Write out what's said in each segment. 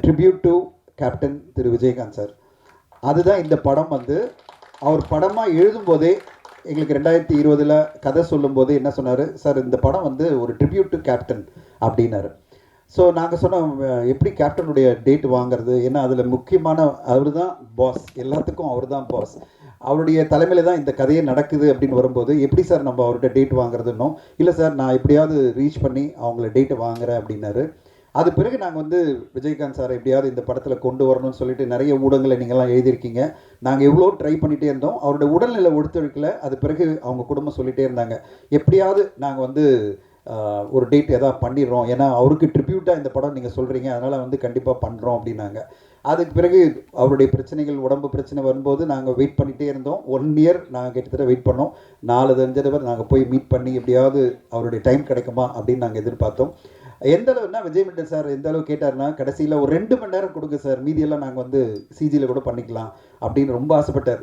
Tribute to captain Thiru Vijayakanth sir. அதுதான் இந்த படம் வந்து அவர் படமாக எழுதும்போதே எங்களுக்கு 2020 கதை சொல்லும்போது என்ன சொன்னார் சார், இந்த படம் வந்து ஒரு ட்ரிபியூட் டு கேப்டன் அப்படின்னாரு. ஸோ நாங்கள் சொன்னோம் எப்படி கேப்டனுடைய டேட் வாங்குறது, ஏன்னா அதில் முக்கியமான அவர் தான் பாஸ், எல்லாத்துக்கும் அவர் தான் பாஸ், அவருடைய தலைமையில் தான் இந்த கதையே நடக்குது அப்படின்னு வரும்போது எப்படி சார் நம்ம அவர்கிட்ட டேட் வாங்குறதுன்னோ, இல்லை சார் நான் எப்படியாவது ரீச் பண்ணி அவங்கள டேட்டை வாங்குறேன் அப்படின்னாரு. அது பிறகு நாங்கள் வந்து விஜயகாந்த் சார் எப்படியாவது இந்த படத்தில் கொண்டு வரணும்னு சொல்லிட்டு நிறைய ஊடகங்களை நீங்கள்லாம் எழுதியிருக்கீங்க. நாங்கள் எவ்வளோ ட்ரை பண்ணிகிட்டே இருந்தோம், அவருடைய உடல்நிலை ஒத்துழைக்கல. அது பிறகு அவங்க குடும்பம் சொல்லிகிட்டே இருந்தாங்க எப்படியாவது நாங்கள் வந்து ஒரு டேட் எதாவது பண்ணிடுறோம், ஏன்னா அவருக்கு ட்ரிபியூட்டாக இந்த படம் நீங்கள் சொல்கிறீங்க, அதனால் வந்து கண்டிப்பாக பண்ணுறோம் அப்படின்னாங்க. அதுக்கு பிறகு அவருடைய பிரச்சனைகள், உடம்பு பிரச்சனை வரும்போது நாங்கள் வெயிட் பண்ணிகிட்டே இருந்தோம். 1 இயர் நாங்கள் கிட்டத்தட்ட வெயிட் பண்ணோம். 4-5 தடவை நாங்கள் போய் மீட் பண்ணி எப்படியாவது அவருடைய டைம் கிடைக்குமா அப்படின்னு நாங்கள் எதிர்பார்த்தோம். எந்த அளவுனா விஜய் மில்டன் சார் எந்த அளவு கேட்டார்னா, கடைசியில் ஒரு 2 மணி நேரம் கொடுங்க சார், மீதியெல்லாம் நாங்கள் வந்து சிஜியில் கூட பண்ணிக்கலாம் அப்படின்னு ரொம்ப ஆசைப்பட்டார்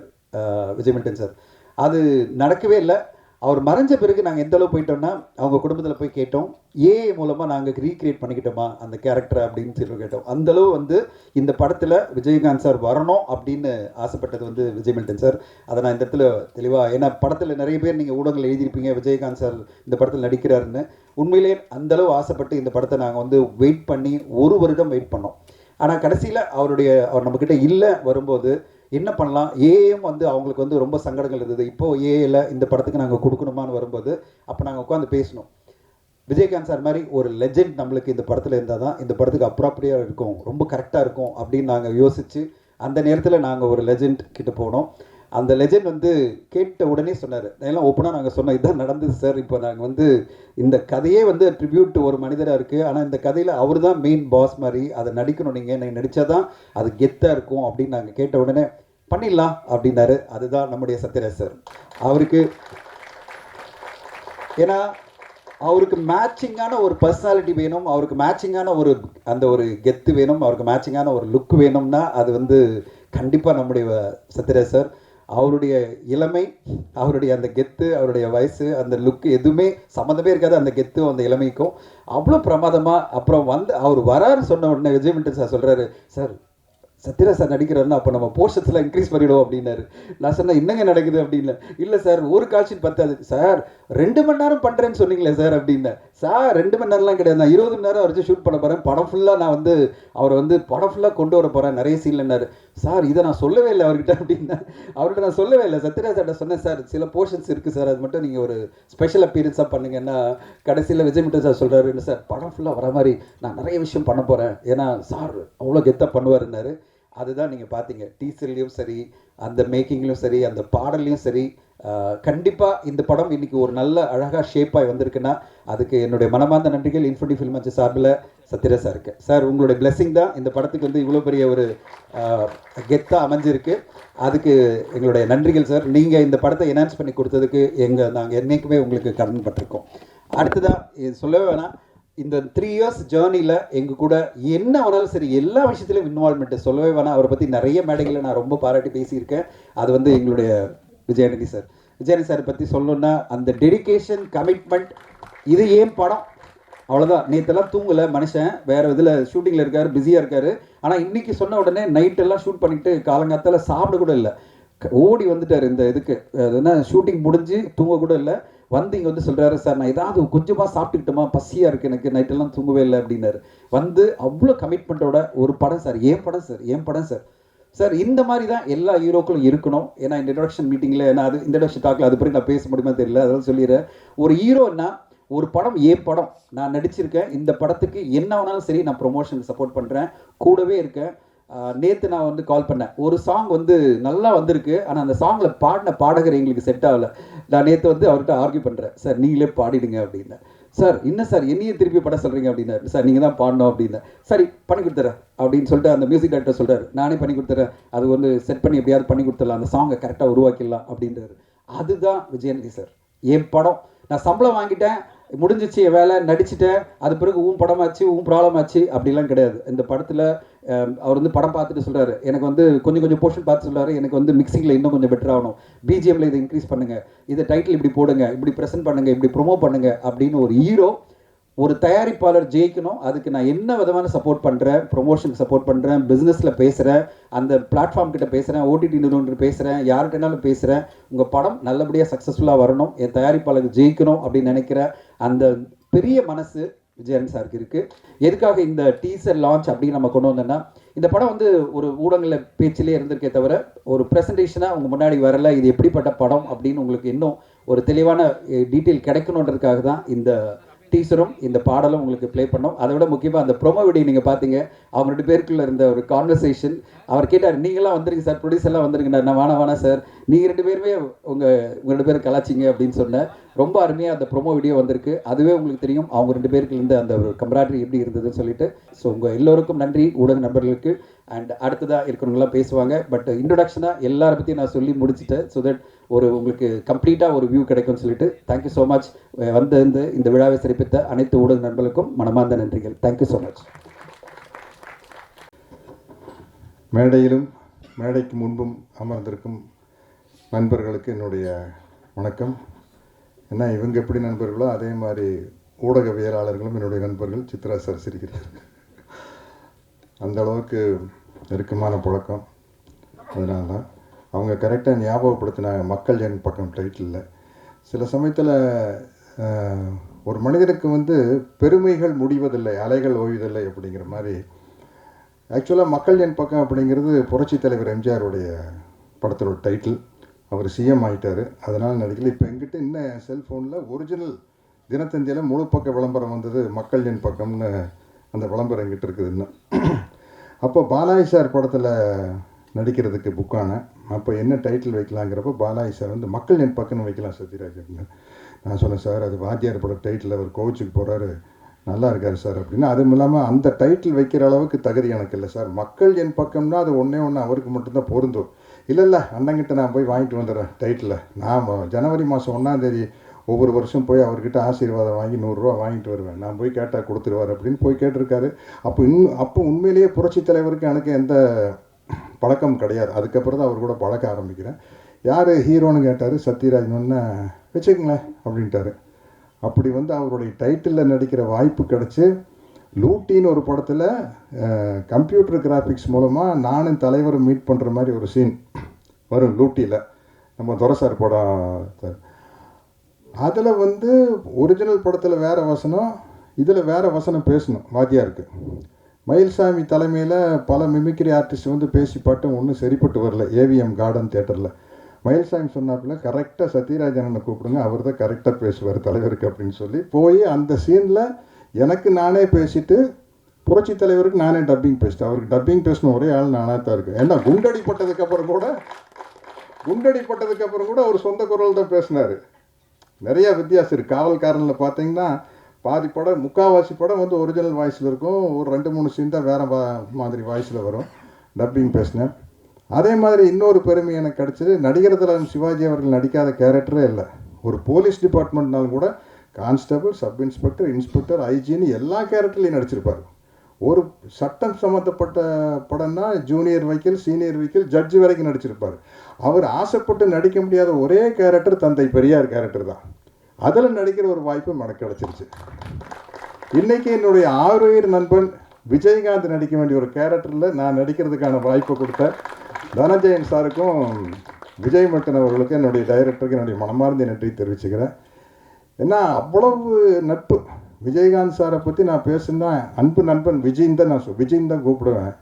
விஜய் மில்டன் சார். அது நடக்கவே இல்லை. அவர் மறைஞ்ச பிறகு நாங்கள் எந்த அளவு போயிட்டோம்னா, அவங்க குடும்பத்தில் போய் கேட்டோம், ஏஐ மூலமாக நாங்கள் ரீக்ரியேட் பண்ணிக்கிட்டோமா அந்த கேரக்டரை அப்படின்னு சொல்லி கேட்டோம். அந்தளவு வந்து இந்த படத்தில் விஜயகாந்த் சார் வரணும் அப்படின்னு ஆசைப்பட்டது வந்து விஜய் மில்டன் சார். அதை நான் இந்த இடத்துல தெளிவாக, ஏன்னா படத்தில் நிறைய பேர் நீங்கள் ஊடகங்கள் எழுதியிருப்பீங்க விஜயகாந்த் சார் இந்த படத்தில் நடிக்கிறாருன்னு. உண்மையிலேயே அந்தளவு ஆசைப்பட்டு இந்த படத்தை நாங்கள் வந்து வெயிட் பண்ணி 1 வருடம் வெயிட் பண்ணோம். ஆனால் கடைசியில் அவர் நம்மக்கிட்ட இல்லை வரும்போது என்ன பண்ணலாம், ஏஎம் வந்து அவங்களுக்கு வந்து ரொம்ப சங்கடங்கள் இருந்தது. இப்போது ஏஏல இந்த படத்துக்கு நாங்கள் கொடுக்கணுமான்னு வரும்போது அப்போ நாங்கள் உட்காந்து பேசணும். விஜயகாந்த் சார் மாதிரி ஒரு லெஜெண்ட் நம்மளுக்கு இந்த படத்தில் இருந்தால் தான் இந்த படத்துக்கு அப்ராப்ரியாக இருக்கும், ரொம்ப கரெக்டாக இருக்கும் அப்படின்னு நாங்கள் யோசித்து அந்த நேரத்தில் நாங்கள் ஒரு லெஜெண்ட் கிட்ட போனோம். அந்த லெஜெண்ட் வந்து கேட்ட உடனே சொன்னார், எல்லாம் ஓப்பனாக நாங்கள் சொன்னோம், இதுதான் நடந்தது சார், இப்போ நாங்கள் வந்து இந்த கதையே வந்து ட்ரிபியூட் ஒரு மனிதராக இருக்குது, ஆனால் இந்த கதையில் அவர் தான் மெயின் பாஸ் மாதிரி, அதை நடிக்கணும், நீங்கள் நடித்தா தான் அது கெத்தாக இருக்கும் அப்படின்னு நாங்கள் கேட்ட உடனே பண்ணிடலாம் அப்படின்னாரு. அதுதான் நம்முடைய சத்யராஜ் சார். அவருக்கு ஏன்னா அவருக்கு மேட்சிங்கான ஒரு பர்சனாலிட்டி வேணும், அவருக்கு மேட்சிங்கான ஒரு அந்த ஒரு கெத்து வேணும், அவருக்கு மேட்சிங்கான ஒரு லுக் வேணும்னா அது வந்து கண்டிப்பாக நம்முடைய சத்யராஜ் சார். அவருடைய இளமை, அவருடைய அந்த கெத்து, அவருடைய வயசு, அந்த லுக்கு எதுவுமே சம்மந்தமே இருக்காது அந்த கெத்து அந்த இளமைக்கும். அவ்வளோ பிரமாதமாக அப்புறம் வந்து அவர் வராருன்னு சொன்ன உடனே விஜய் மில்டன் சார் சொல்கிறாரு, சார் சத்யராஜ் சார் நடிக்கிறாருன்னா அப்போ நம்ம போர்ஷன்ஸ்லாம் இன்க்ரீஸ் பண்ணிவிடுவோம் அப்படின்னாரு. நான் சொன்னேன் என்னங்க நடக்குது அப்படின்னு. இல்லை சார் ஒரு காட்சி பத்தாது சார், 2 மணி நேரம் பண்ணுறேன்னு சொன்னீங்களே சார் அப்படின்னேன். சார் 2 மணி நேரம்லாம் கிடையாது, நான் 20 மணி நேரம் வரைக்கும் ஷூட் பண்ண போகிறேன், படம் ஃபுல்லாக நான் வந்து அவரை வந்து படம் ஃபுல்லாக கொண்டு வர போகிறேன், நிறைய சீன்லன்னாரு. சார் இதை நான் சொல்லவே இல்லை அவர்கிட்ட அப்படின்னா. அவர்கிட்ட நான் சொல்லவே இல்லை, சத்யராஜ் சார்கிட்ட சொன்னேன், சார் சில போர்ஷன்ஸ் இருக்குது சார், அது மட்டும் நீங்கள் ஒரு ஸ்பெஷல் அப்பீரன்ஸாக பண்ணுங்கன்னா. கடைசியில் விஜய் மில்டன் சார் சொல்கிறாரு, இல்லை சார் படம் ஃபுல்லாக வர மாதிரி நான் நிறைய விஷயம் பண்ண போகிறேன், ஏன்னா சார் அவ்வளோ கெத்தாக பண்ணுவாருன்னாரு. அதுதான் நீங்கள் பார்த்தீங்க டீசர்லேயும் சரி, அந்த மேக்கிங்லேயும் சரி, அந்த பாடல்லையும் சரி. கண்டிப்பாக இந்த படம் இன்றைக்கி ஒரு நல்ல அழகாக ஷேப்பாகி வந்திருக்குன்னா அதுக்கு என்னுடைய மனமார்ந்த நன்றிகள் இன்ஃபினிட்டி ஃபில்ம் மன்ச் சார்பில் சத்யராஜ் சாருக்கு. சார் உங்களுடைய பிளெஸிங் தான் இந்த படத்துக்கு வந்து இவ்வளோ பெரிய ஒரு கெத்தாக அமைஞ்சிருக்கு, அதுக்கு எங்களுடைய நன்றிகள் சார். நீங்கள் இந்த படத்தை என்ஹான்ஸ் பண்ணி கொடுத்ததுக்கு நாங்கள் என்றைக்குமே உங்களுக்கு கடன்பட்டிருக்கோம். அடுத்ததாக சொல்லவே வேணாம், இந்த 3 இயர்ஸ் ஜேர்னியில் எங்கள் கூட என்ன வேணாலும் சரி எல்லா விஷயத்துலையும் இன்வால்மெண்ட்டு சொல்லவே வேணாம். அவரை பற்றி நிறைய மேடைகளை நான் ரொம்ப பாராட்டி பேசியிருக்கேன். அது வந்து எங்களுடைய விஜயாநிதி சார். விஜயாநிதி சார் பற்றி சொல்லணுன்னா அந்த டெடிக்கேஷன், கமிட்மெண்ட், இது ஏன் படம் அவ்வளோதான். நேற்றெல்லாம் தூங்கலை மனுஷன், வேறு இதில் ஷூட்டிங்கில் இருக்கார், பிஸியாக இருக்கார். ஆனால் இன்றைக்கி சொன்ன உடனே நைட்டெல்லாம் ஷூட் பண்ணிவிட்டு காலங்காத்தால் சாப்பிட கூட இல்லை, ஓடி வந்துட்டார் இந்த இதுக்கு. அதுனா ஷூட்டிங் முடிஞ்சு தூங்க கூட இல்லை, வந்து இங்கே வந்து சொல்கிறாரு, சார் நான் ஏதாவது கொஞ்சமாக சாப்பிட்டுக்கிட்டோமா, பசியாக இருக்குது எனக்கு, நைட்டெல்லாம் தூங்கவே இல்லை அப்படின்னாரு. வந்து அவ்வளோ கமிட்மெண்ட்டோட ஒரு படம் சார், ஏன் படம் சார், ஏன் படம் சார். சார் இந்த மாதிரி தான் எல்லா ஹீரோக்களும் இருக்கணும். ஏன்னா இந்த இன்ட்ரடக்ஷன் மீட்டிங்கில் நான் அது இன்ட்ரடக்ஷன் டாக்கில் அது பிறகு நான் பேச முடியுமா தெரியல, அதெல்லாம் சொல்லிடுறேன். ஒரு ஹீரோன்னா ஒரு படம் ஏன் படம், நான் நடிச்சிருக்கேன், இந்த படத்துக்கு என்ன வேணாலும் சரி நான் ப்ரொமோஷனுக்கு சப்போர்ட் பண்ணுறேன், கூடவே இருக்கேன். நேற்று நான் வந்து கால் பண்ணேன், ஒரு சாங் வந்து நல்லா வந்திருக்கு, ஆனால் அந்த சாங்கில் பாடின பாடகர் எங்களுக்கு செட் ஆகலை. நான் நேற்று வந்து அவர்கிட்ட ஆர்கியூ பண்ணுறேன், சார் நீங்களே பாடிடுங்க அப்படின்னேன். சார் என்ன சார் என்னையே திருப்பி படம் சொல்கிறீங்க அப்படின்னாரு. சார் நீங்கள் தான் பாடணும் அப்படின்னேன். சரி பண்ணி கொடுத்துறேன் அப்படின்னு சொல்லிட்டு அந்த மியூசிக் டைரக்டர் சொல்கிறார், நானே பண்ணி கொடுத்துறேன், அது வந்து செட் பண்ணி எப்படியாவது பண்ணி கொடுத்துடலாம், அந்த சாங்கை கரெக்டாக உருவாக்கிடலாம் அப்படின்றாரு. அதுதான் விஜயநிதி சார். என் படம் நான் சம்பளம் வாங்கிட்டேன், முடிஞ்சிச்சு என் வேலை, நடிச்சிட்டேன், அது பிறகு படமாச்சு ப்ராப்ளம் ஆச்சு அப்படிலாம் கிடையாது. இந்த படத்தில் அவர் வந்து படம் பார்த்துட்டு சொல்கிறாரு, எனக்கு வந்து கொஞ்சம் போர்ஷன் பார்த்து சொல்கிறாரு, எனக்கு வந்து மிக்சிங்கில் இன்னும் கொஞ்சம் பெட்டர் ஆகணும், பிஜிஎம்மில் இதை இன்க்ரீஸ் பண்ணுங்கள், இதை டைட்டில் இப்படி போடுங்க, இப்படி ப்ரெசென்ட் பண்ணுங்கள், இப்படி ப்ரொமோட் பண்ணுங்கள் அப்படின்னு ஒரு ஹீரோ ஒரு தயாரிப்பாளர் ஜெயிக்கணும், அதுக்கு நான் என்ன விதமான சப்போர்ட் பண்ணுறேன், ப்ரொமோஷனுக்கு சப்போர்ட் பண்ணுறேன், பிஸ்னஸில் பேசுகிறேன், அந்த பிளாட்ஃபார்ம் கிட்ட பேசுகிறேன், ஓடிடி நிறுவனத்தில் பேசுகிறேன், யார்கிட்டனாலும் பேசுகிறேன், உங்கள் படம் நல்லபடியாக சக்ஸஸ்ஃபுல்லாக வரணும், என் தயாரிப்பாளர் ஜெயிக்கணும் அப்படின்னு நினைக்கிற அந்த பெரிய மனசு விஜயன் சாருக்கு இருக்குது. எதுக்காக இந்த டீசர் லான்ச் அப்படின்னு நம்ம கொண்டு வந்தோம்னா, இந்த படம் வந்து ஒரு ஊடகங்களில் பேச்சிலே இருந்திருக்கே தவிர ஒரு ப்ரெசன்டேஷனாக உங்கள் முன்னாடி வரல, இது எப்படிப்பட்ட படம் அப்படின்னு உங்களுக்கு இன்னும் ஒரு தெளிவான டீட்டெயில் கிடைக்கணுன்றதுக்காக தான் இந்த டீசரும் இந்த பாடலும் உங்களுக்கு ப்ளே பண்ணோம். அதை விட முக்கியமாக அந்த ப்ரோமோ வீடியோ நீங்கள் பார்த்தீங்க, அவங்க 2 பேருக்குள்ள இருந்த ஒரு கான்வர்சேஷன். அவர் கேட்டார், நீங்களாம் வந்துருங்க சார், ப்ரொடியூசர்லாம் வந்துருங்க. நான் வேணாம் சார், நீங்கள் 2 பேருமே உங்கள் 2 பேரும் கலாச்சிங்க அப்படின்னு சொன்னேன். ரொம்ப அருமையாக அந்த ப்ரோமோ வீடியோ வந்திருக்கு. அதுவே உங்களுக்கு தெரியும் அவங்க 2 பேருக்கு இருந்த அந்த ஒரு கம்பராட்ரி எப்படி இருந்ததுன்னு சொல்லிட்டு. ஸோ உங்கள் எல்லோருக்கும் நன்றி, ஊடக நண்பர்களுக்கு. அண்ட் அடுத்ததாக இருக்கிறவங்களாம் பேசுவாங்க. பட் இன்ட்ரொடக்ஷனாக எல்லாரை பற்றியும் நான் சொல்லி முடிச்சுட்டேன். ஸோ தட் ஒரு உங்களுக்கு கம்ப்ளீட்டாக ஒரு வியூ கிடைக்கும்னு சொல்லிட்டு தேங்க்யூ ஸோ மச். வந்து இந்த விழாவை சிறப்பித்த அனைத்து ஊடக நண்பர்களுக்கும் மனமார்ந்த நன்றிகள். Thank you so much. மேடையிலும் மேடைக்கு முன்பும் அமர்ந்திருக்கும் நண்பர்களுக்கு என்னுடைய வணக்கம். ஏன்னா இவங்க எப்படி நண்பர்களோ அதே மாதிரி ஊடகவியலாளர்களும் என்னுடைய நண்பர்கள். சித்ரா சார் சிரிக்கிறார். அந்த அளவுக்கு நெருக்கமான பழக்கம். அதனால தான் அவங்க கரெக்டாக ஞாபகப்படுத்தினாங்க மக்கள் என் பக்கம் டைட்டிலில். சில சமயத்தில் ஒரு மனிதனுக்கு வந்து பெருமைகள் முடிவதில்லை, அலைகள் ஓய்வதில்லை அப்படிங்கிற மாதிரி. ஆக்சுவலாக மக்கள் என் பக்கம் அப்படிங்கிறது புரட்சி தலைவர் எம்ஜிஆருடைய படத்தோட டைட்டில். அவர் சிஎம் ஆகிட்டார், அதனால் நடிக்கல. இப்போ எங்கிட்ட இன்னும் செல்ஃபோனில் ஒரிஜினல் தினத்தந்தியில் முழு பக்க விளம்பரம் வந்தது, மக்கள் என் பக்கம்னு அந்த விளம்பரம் எங்கிட்ட இருக்குது இன்னும். அப்போ பாலாஜி சார் படத்தில் நடிக்கிறதுக்கு புக்கான அப்போ என்ன டைட்டில் வைக்கலாங்கிறப்போ பாலாஜி சார் வந்து மக்கள் என் பக்கம்னு வைக்கலாம் சத்யராஜ் அப்படின்னு. நான் சொன்னேன், சார் அது வாத்தியார் பட டைட்டில், அவர் கோச்சுக்கு போகிறாரு, நல்லா இருக்கார் சார் அப்படின்னு. அதுவும் இல்லாமல் அந்த டைட்டில் வைக்கிற அளவுக்கு தகுதி எனக்கு இல்லை சார். மக்கள் என் பக்கம்னா அது ஒன்றே அவருக்கு மட்டும்தான் பொருந்தும். இல்லை அண்ணங்கிட்ட நான் போய் வாங்கிட்டு வந்துடுறேன் டைட்டில். நான் ஜனவரி மாதம் 1ஆம் தேதி ஒவ்வொரு வருஷம் போய் அவர்கிட்ட ஆசீர்வாதம் வாங்கி 100 ரூபா வாங்கிட்டு வருவேன். நான் போய் கேட்டால் கொடுத்துருவார் அப்படின்னு போய் கேட்டிருக்காரு. அப்போ உண்மையிலேயே புரட்சி தலைவருக்கு எனக்கு எந்த பழக்கம் கிடையாது. அதுக்கப்புறம் தான் அவர் கூட பழக்க ஆரம்பிக்கிறேன். யார் ஹீரோன்னு கேட்டார். சத்யராஜ்னு வச்சுக்கங்களேன் அப்படின்ட்டாரு. அப்படி வந்து அவருடைய டைட்டிலில் நடிக்கிற வாய்ப்பு கிடச்சி லூட்டின்னு ஒரு படத்தில் கம்ப்யூட்டர் கிராஃபிக்ஸ் மூலமாக நானும் தலைவரும் மீட் பண்ணுற மாதிரி ஒரு சீன் வரும் லூட்டியில். நம்ம துரைசார் படம். அதில் வந்து ஒரிஜினல் படத்தில் வேறு வசனம், இதில் வேறு வசனம் பேசணும் வாத்தியாருக்கு. மயில்சாமி தலைமையில் பல மிமிக்ரி ஆர்டிஸ்ட் வந்து பேசி பாட்டும் ஒன்றும் சரிப்பட்டு வரல ஏவிஎம் கார்டன் தேட்டரில். மயில்சாமி சொன்னாப்புல கரெக்டாக சத்யராஜனை கூப்பிடுங்க, அவர் தான் கரெக்டாக பேசுவார் தலைவருக்கு அப்படின்னு சொல்லி போய் அந்த சீனில் எனக்கு நானே பேசிட்டு புரட்சி தலைவருக்கு நானே டப்பிங் பேசிட்டேன். அவருக்கு டப்பிங் பேசணும் ஒரே ஆள் நானாக தான் இருக்குது. ஏன்னா குண்டடிப்பட்டதுக்கப்புறம் கூட அவர் சொந்த குரல் தான் பேசினார். நிறையா வித்தியாசம் இருக்குது. காவல்காரனில் பார்த்தீங்கன்னா பாதி படம், முக்கால்வாசி படம் வந்து ஒரிஜினல் வாய்ஸில் இருக்கும். ஒரு 2-3 சீன் தான் வேறு மாதிரி வாய்ஸில் வரும். டப்பிங் பேசினேன். அதே மாதிரி இன்னொரு பெருமை எனக்கு கிடச்சிது. நடிகர் திலகம் சிவாஜி அவர்கள் நடிக்காத கேரக்டரே இல்லை. ஒரு போலீஸ் டிபார்ட்மெண்ட்னாலும் கூட கான்ஸ்டபிள், சப் இன்ஸ்பெக்டர், இன்ஸ்பெக்டர், ஐஜின்னு எல்லா கேரக்டர்லையும் நடிச்சிருப்பார். ஒரு சட்டம் சம்மந்தப்பட்ட படம்னா ஜூனியர் வைக்கல், சீனியர் வைக்கல், ஜட்ஜு வரைக்கும் நடிச்சிருப்பார். அவர் ஆசைப்பட்டு நடிக்க முடியாத ஒரே கேரக்டர் தந்தை பெரியார் கேரக்டர் தான். அதில் நடிக்கிற ஒரு வாய்ப்பு எனக்கு கிடச்சிருச்சு. இன்றைக்கி என்னுடைய ஆறுயிர் நண்பன் விஜயகாந்த் நடிக்க வேண்டிய ஒரு கேரக்டரில் நான் நடிக்கிறதுக்கான வாய்ப்பை கொடுத்த தனஞ்சயன் சாருக்கும் விஜய் மட்டன் அவர்களுக்கும் என்னுடைய டைரக்டருக்கு என்னுடைய மனமார்ந்த நன்றி தெரிவிச்சுக்கிறேன். ஏன்னா அவ்வளவு நட்பு. விஜயகாந்த் சாரை பற்றி நான் பேசுனா அன்பு நண்பன் விஜயின் தான் விஜயின் தான் கூப்பிடுவேன்.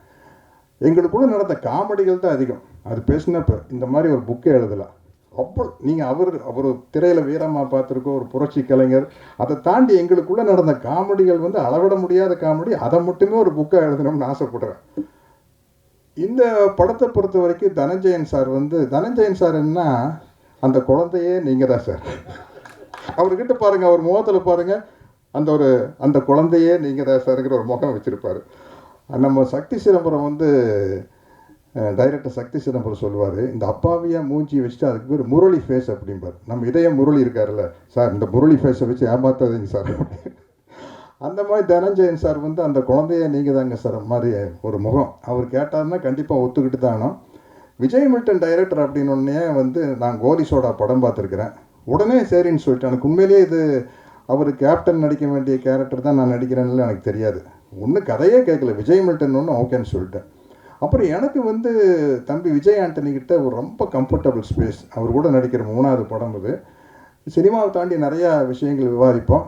எங்களுக்குள்ள நடந்த காமெடிகள் தான் அதிகம். அது பேசினப்போ இந்த மாதிரி ஒரு புக்கே எழுதலாம். அவ்வளோ நீங்கள் அவர் திரையில் வீரமாக பார்த்துருக்கோம், ஒரு புரட்சி கலைஞர். அதை தாண்டி எங்களுக்குள்ளே நடந்த காமெடிகள் வந்து அளவிட முடியாத காமெடி. அதை மட்டுமே ஒரு புக்காக எழுதணும்னு ஆசைப்படுறேன். இந்த படத்தை பொறுத்த வரைக்கும் தனஞ்சயன் சார் என்ன, அந்த குழந்தையே நீங்கள் தான் சார். அவர்கிட்ட பாருங்கள், அவர் முகத்தில் பாருங்கள், அந்த குழந்தையே நீங்கள் தான் சார்ங்கிற ஒரு முகம் வச்சுருப்பார். நம்ம சக்தி சிதம்பரம் வந்து டைரக்டர் சக்தி சிதம்பரம் சொல்லுவார், இந்த அப்பாவியாக மூஞ்சி வச்சுட்டு அதுக்கு பேர் முரளி ஃபேஸ் அப்படிம்பார். நம்ம இதயம் முரளி இருக்காருல்ல சார், இந்த முரளி ஃபேஸை வச்சு ஏமாத்தாதீங்க சார். அந்த மாதிரி தனஞ்சயன் சார் வந்து அந்த குழந்தைய நீங்கள் தாங்க சார் மாதிரி ஒரு முகம். அவர் கேட்டார்னா கண்டிப்பாக ஒத்துக்கிட்டு தானோ. விஜய் மில்டன் டைரக்டர் அப்படின்னு ஒன்னே வந்து நான் கோலி சோடா படம் பார்த்துருக்குறேன். உடனே சரின்னு சொல்லிட்டு எனக்கு உண்மையிலேயே இது அவர் கேப்டன் நடிக்க வேண்டிய கேரக்டர் தான் நான் நடிக்கிறேன்னு எனக்கு தெரியாது. ஒன்றும் கதையே கேட்கல, விஜய் மில்டன் ஒன்று ஓகேன்னு சொல்லிட்டேன். அப்புறம் எனக்கு வந்து தம்பி விஜய் ஆண்டனி கிட்ட ஒரு ரொம்ப கம்ஃபர்டபுள் ஸ்பேஸ். அவர் கூட நடிக்கிற 3வது படம் இது. சினிமாவை தாண்டி நிறையா விஷயங்கள் விவாதிப்போம்.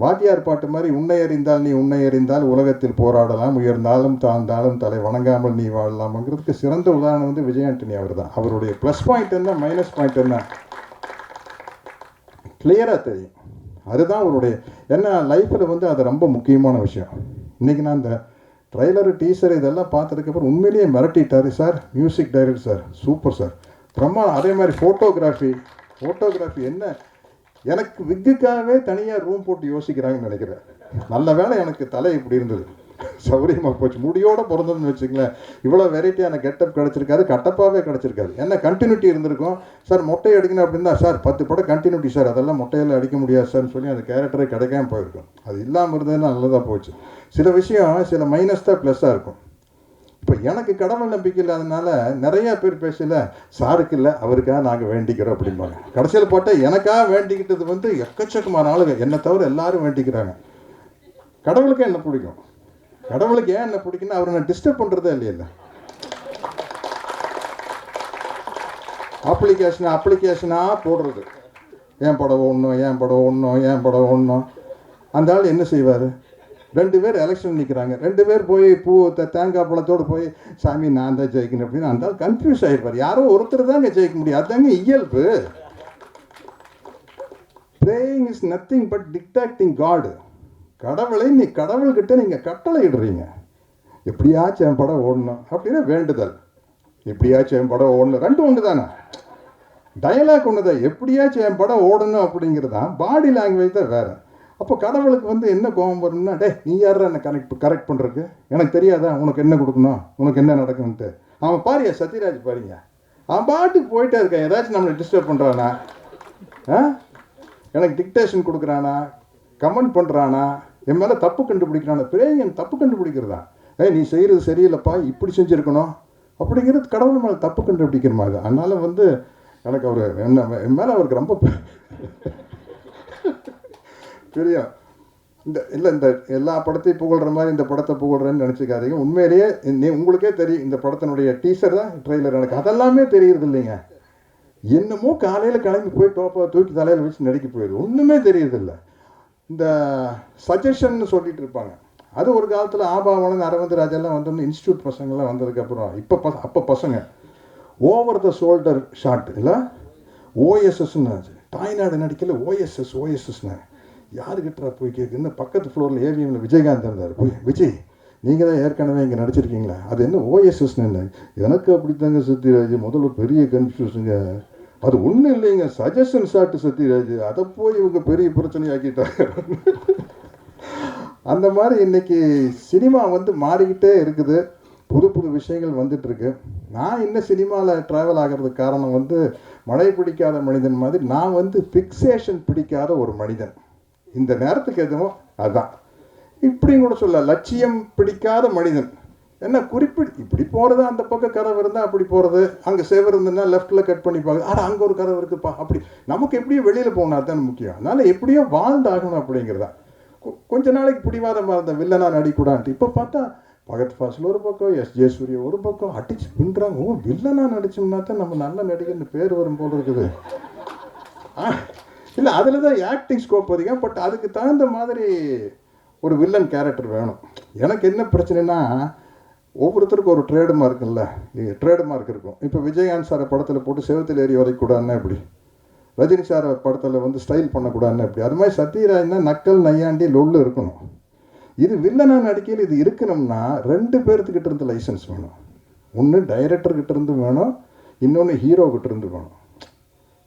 வாத்தியார் பாட்டு மாதிரி உன்னை அறிந்தால் நீ உன்னை அறிந்தால் உலகத்தில் போராடலாம், உயர்ந்தாலும் தாழ்ந்தாலும் தலை வணங்காமல் நீ வாழலாம்ங்கிறதுக்கு சிறந்த உதாரணம் வந்து விஜய் ஆண்டனி அவர் தான். அவருடைய ப்ளஸ் பாயிண்ட் என்ன மைனஸ் பாயிண்ட் என்ன கிளியராக தெரியும். அதுதான் அவருடைய என்ன லைஃப்பில் வந்து அது ரொம்ப முக்கியமான விஷயம். இன்றைக்கி நான் இந்த ட்ரைலரு டீசர் இதெல்லாம் பார்த்ததுக்கப்புறம் உண்மையிலேயே மிரட்டிட்டாரு sir. Music director sir, super sir, பிரமாதம். அதே மாதிரி ஃபோட்டோகிராஃபி என்ன, எனக்கு விக்குக்காகவே தனியாக ரூம் போட்டு யோசிக்கிறாங்கன்னு நினைக்கிறேன். நல்ல வேளை எனக்கு தலை இப்படி இருந்தது, சௌரியமாக போச்சு. முடியோடு பிறந்ததுன்னு வச்சுங்களேன், இவ்வளோ வெரைட்டியான கெட்டப் கிடச்சிருக்காது, கட்டப்பாகவே கிடச்சிருக்காது. என்ன கண்டினியூட்டி இருந்திருக்கும் சார். மொட்டை அடிக்கணும் அப்படின்னா சார் 10 படம் கண்டினியூட்டி சார், அதெல்லாம் மொட்டையில் அடிக்க முடியாது சார்னு சொல்லி அந்த கேரக்டரே கிடைக்காம போயிருக்கும். அது இல்லாமல் இருந்ததுன்னா நல்லதாக போச்சு. சில விஷயம் சில மைனஸ் தான் ப்ளஸ்ஸாக இருக்கும். இப்போ எனக்கு கடவுள் நம்பிக்கை இல்லாதனால நிறையா பேர் பேசல, சாருக்கு இல்லை அவருக்காக நாங்கள் வேண்டிக்கிறோம் அப்படிம்பாங்க. கடைசியில் போட்டால் எனக்காக வேண்டிக்கிட்டது வந்து எக்கச்சக்கமான ஆளுங்க, என்னை தவிர எல்லாரும் வேண்டிக்கிறாங்க. கடவுளுக்கு என்ன பிடிக்கும், கடவுளுக்கு ஏன் என்ன பிடிக்குன்னா அவரை நான் டிஸ்டர்ப் பண்ணுறதே இல்லையில்ல. அப்ளிகேஷனாக போடுறது, ஏன் படம் ஓடணும். அந்த ஆள் என்ன செய்வார்? 2 பேர் எலெக்ஷன் நிற்கிறாங்க, 2 பேர் போய் தேங்காய் பழத்தோடு போய் சாமி நான் தான் ஜெயிக்கணும் அப்படின்னு அந்த ஆள் கன்ஃபியூஸ் ஆகிருப்பார். யாரோ ஒருத்தர் தாங்க ஜெயிக்க முடியும், அதுதாங்க இயல்பு. ப்ரேயிங் இஸ் நத்திங் பட் டிக்டாக்டிங் காடு. கடவுளை கடவுள்கிட்ட நீங்கள் கட்டளை இடுறீங்க. எப்படியாச்சும் என் படம் ஓடணும் அப்படின்னா வேண்டுதல், எப்படியாச்சும் என் படம் ஓடணும், 2 ஒன்று தானே. டயலாக் ஒன்று தான், எப்படியாச்சும் என் படம் ஓடணும் அப்படிங்கிறது தான். பாடி லாங்குவேஜ் தான் வேறு. அப்போ கடவுளுக்கு வந்து என்ன கோபம் வரும்னா, டே நீ யாரா என்ன கரெக்ட் பண்ணுறதுக்கு, எனக்கு தெரியாதா உனக்கு என்ன கொடுக்கணும், உனக்கு என்ன நடக்கும்ன்ட்டு. அவன் பாரியா சத்யராஜ் பாருங்க, அவன் பாட்டுக்கு போயிட்டே இருக்கான். ஏதாச்சும் நம்மளை டிஸ்டர்ப் பண்ணுறானா, எனக்கு டிக்டேஷன் கொடுக்குறானா, கமெண்ட் பண்ணுறானா, என் மேலே தப்பு கண்டுபிடிக்கிறானா. என் தப்பு கண்டுபிடிக்கிறதா, நீ செய்கிறது சரியில்லைப்பா, இப்படி செஞ்சுருக்கணும் அப்படிங்கிறது கடவுள் மேலே தப்பு கண்டுபிடிக்கிற மாதிரி. அதனால் வந்து எனக்கு அவர் என் மேலே அவருக்கு ரொம்ப பெரிய இந்த எல்லா படத்தையும் புகழ்கிற மாதிரி இந்த படத்தை புகழ்கிறேன்னு நினச்சிக்காதீங்க. உண்மையிலேயே உங்களுக்கே தெரியும், இந்த படத்தினுடைய டீசர் தான் ட்ரெய்லர், எனக்கு அதெல்லாமே தெரியுது இல்லைங்க. என்னமோ காலையில் கிளம்பி போய் டோப்பை தூக்கி தலையில் வச்சு நடிக்க போயிடுது, ஒன்றுமே தெரியுதில்ல. இந்த சஜஷன்னு சொல்லிட்டு இருப்பாங்க, அது ஒரு காலத்தில் ஆபாவனன் அரவிந்த் ராஜெல்லாம் வந்தோம்னு இன்ஸ்டியூட் பசங்கள்லாம் வந்ததுக்கப்புறம் அப்போ பசங்க ஓவர் த ஷோல்டர் ஷாட் இல்லை ஓஎஸ்எஸ்ன்னு தாய்நாடு நடிக்கல ஓஎஸ்எஸ்னு யாருக்கிட்ட போய் கேட்கு. இந்த பக்கத்து ஃப்ளோரில் ஏவிஎம்ல விஜயகாந்த் இருந்தார், போய் விஜய் நீங்கள் தான் ஏற்கனவே இங்கே நடிச்சிருக்கீங்களா, அது என்ன ஓஎஸ்எஸ்ன்னு. எனக்கு அப்படித்தாங்க சத்யராஜ், முதல்ல பெரிய கன்ஃபியூஷனுங்க, அது ஒன்றும் இல்லைங்க சஜஷன் ஷாட்டு சத்யராஜ், அதை போய் இவங்க பெரிய பிரச்சனையாக்கிட்டாங்க. அந்த மாதிரி இன்னைக்கு சினிமா வந்து மாறிக்கிட்டே இருக்குது, புது புது விஷயங்கள் வந்துட்டுருக்கு. நான் இன்னும் சினிமாவில் ட்ராவல் ஆகிறதுக்கு காரணம் வந்து மழை பிடிக்காத மனிதன் மாதிரி நான் வந்து ஃபிக்ஸேஷன் பிடிக்காத ஒரு மனிதன். இந்த நேரத்துக்கு எதுவும் அதுதான், இப்படியும் கூட சொல்ல, லட்சியம் பிடிக்காத மனிதன். என்ன இப்படி போகிறது, அந்த பக்கம் கதவு இருந்தால் அப்படி போகிறது, அங்கே சேவர் இருந்ததுன்னா லெஃப்ட்டில் கட் பண்ணி பார்க்குது, ஆனால் அங்கே ஒரு கதவு இருக்குப்பா, அப்படி நமக்கு எப்படியோ வெளியில் போகணும், அதுதான் முக்கியம். அதனால் எப்படியோ வாழ்ந்தாகணும் அப்படிங்கிறதா. கொஞ்ச நாளைக்கு பிடிவாதமாக இருந்த வில்லனா நடிக்கூடான்ட்டு இப்போ பார்த்தா பகத் ஃபாசில் ஒரு பக்கம், எஸ்ஜே சூர்யா ஒரு பக்கம் அடிச்சு பின்னுறாங்க. ஓ வில்லனா நடிச்சோம்னா தான் நம்ம நல்ல நடிகர்னு பேர் வரும் போல் இருக்குது. இல்லை அதில் தான் ஆக்டிங் ஸ்கோப் அதிகம், பட் அதுக்கு தகுந்த மாதிரி ஒரு வில்லன் கேரக்டர் வேணும். எனக்கு என்ன பிரச்சனைனா, ஒவ்வொருத்தருக்கும் ஒரு ட்ரேடு மார்க் இருக்கும். இப்போ விஜயகாந்த் சாரை படத்தில் போட்டு செவத்தில் ஏறி வரைக்கூடாதுன்னா எப்படி, ரஜினி சாரை படத்தில் வந்து ஸ்டைல் பண்ணக்கூடாதுன்னு எப்படி, அது மாதிரி சத்யராஜ்னா நக்கல் நையாண்டி லொல்லு இருக்கணும். இது வில்லனா நடிக்கையில் இது இருக்கணும்னா 2 பேர்த்துக்கிட்ட இருந்து லைசன்ஸ் வேணும். ஒன்று டைரக்டர்கிட்ட இருந்து வேணும், இன்னொன்று ஹீரோக்கிட்ட இருந்து வேணும்.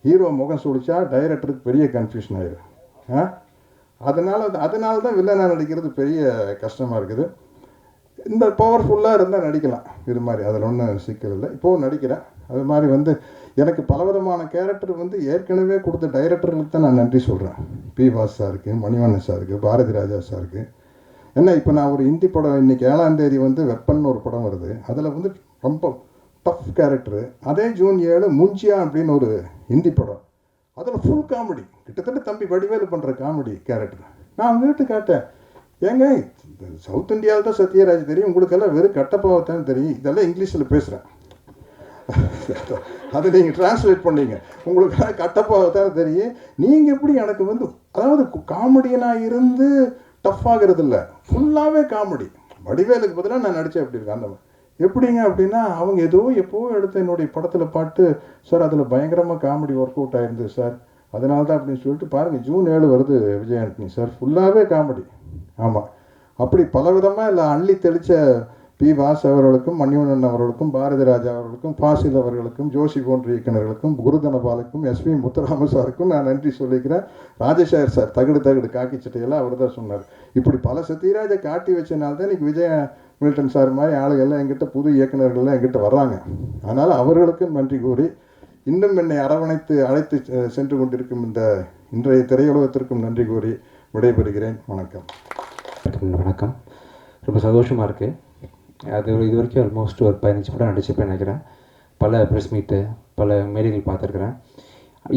ஹீரோ முகம் சுழிச்சா டைரக்டருக்கு பெரிய கன்ஃபியூஷன் ஆயிடும். அதனால தான் வில்லனா நடிக்கிறது பெரிய கஷ்டமாக இருக்குது. இந்த பவர்ஃபுல்லாக இருந்தால் நடிக்கலாம் இது மாதிரி, அதில் ஒன்றும் சிக்கல் இல்லை. இப்போது நடிக்கிறேன். அது மாதிரி வந்து எனக்கு பலவிதமான கேரக்டர் வந்து ஏற்கனவே கொடுத்த டைரக்டர்களுக்கு தான் நான் நன்றி சொல்கிறேன். பி வாஸ் சாருக்கு, மணிவண்ணன் சாருக்கு, பாரதி ராஜா சாருக்கு. ஏன்னா இப்போ நான் ஒரு ஹிந்தி படம் இன்றைக்கி 7ஆம் தேதி வந்து வெப்பன் ஒரு படம் வருது, அதில் வந்து ரொம்ப டஃப் கேரக்டரு. அதே ஜூன் 7 முஞ்சியா அப்படின்னு ஒரு ஹிந்தி படம், அதில் ஃபுல் காமெடி, கிட்டத்தட்ட தம்பி வடிவேலு பண்ணுற காமெடி கேரக்டர். நான் அவங்க வீட்டு காட்டேன், ஏங்க சவுத் இந்தியாவில் தான் சத்யராஜ் தெரியும், உங்களுக்கெல்லாம் வெறும் கட்டப்பாவத்தான் தெரியும், இதெல்லாம் இங்கிலீஷில் பேசுகிறேன், அதை நீங்கள் டிரான்ஸ்லேட் பண்ணீங்க, உங்களுக்கு கட்டப்பாவத்தான் தெரியும், நீங்கள் எப்படி எனக்கு வந்து அதாவது காமெடியனாக இருந்து டஃப் ஆகிறது இல்லை, ஃபுல்லாகவே காமெடி. வடிவேலுக்கு பதிலாக நான் நடித்தேன் அப்படி இருக்கேன் அந்த எப்படிங்க அப்படின்னா, அவங்க எப்போவோ எடுத்த என்னுடைய படத்தில் பாட்டு சார், அதில் பயங்கரமாக காமெடி ஒர்க் அவுட் ஆயிருந்தது சார், அதனால தான் அப்படின்னு சொல்லிட்டு பாருங்கள், ஜூன் 7 வருது விஜய் ஆண்டனி சார், ஃபுல்லாகவே காமெடி. ஆமாம், அப்படி பலவிதமாக இல்லை அள்ளி தெளித்த பி. வாஸ் அவர்களுக்கும், மணிவண்ணன் அவர்களுக்கும், பாரதி ராஜா அவர்களுக்கும், ஃபாசில் அவர்களுக்கும், ஜோஷி போன்ற இயக்குநர்களுக்கும், குருதனபாலுக்கும், எஸ்பி முத்துராம சாருக்கும் நான் நன்றி சொல்லிக்கிறேன். ராஜசேகர் சார் தகடு காக்கி சட்டையெல்லாம் அவர் தான் சொன்னார். இப்படி பல சத்யராஜை காட்டி வச்சனால்தான் இன்றைக்கி விஜய மில்டன் சார் மாதிரி ஆளுகள்லாம் எங்கிட்ட, புது இயக்குநர்கள்லாம் எங்கிட்ட வர்றாங்க. அதனால் அவர்களுக்கும் நன்றி கூறி, இன்னும் என்னை அரவணைத்து அழைத்து சென்று கொண்டிருக்கும் இந்த இன்றைய திரையுலகத்திற்கும் நன்றி கூறி விடைபெறுகிறேன். வணக்கம். வணக்கம். ரொம்ப சந்தோஷமாக இருக்குது. அது இது வரைக்கும் ஆல்மோஸ்ட் ஒரு 15 படம் நடிச்சுப்பேன் நினைக்கிறேன். பல ப்ரெஸ் மீட்டு, பல மேடைகள் பார்த்துருக்குறேன்.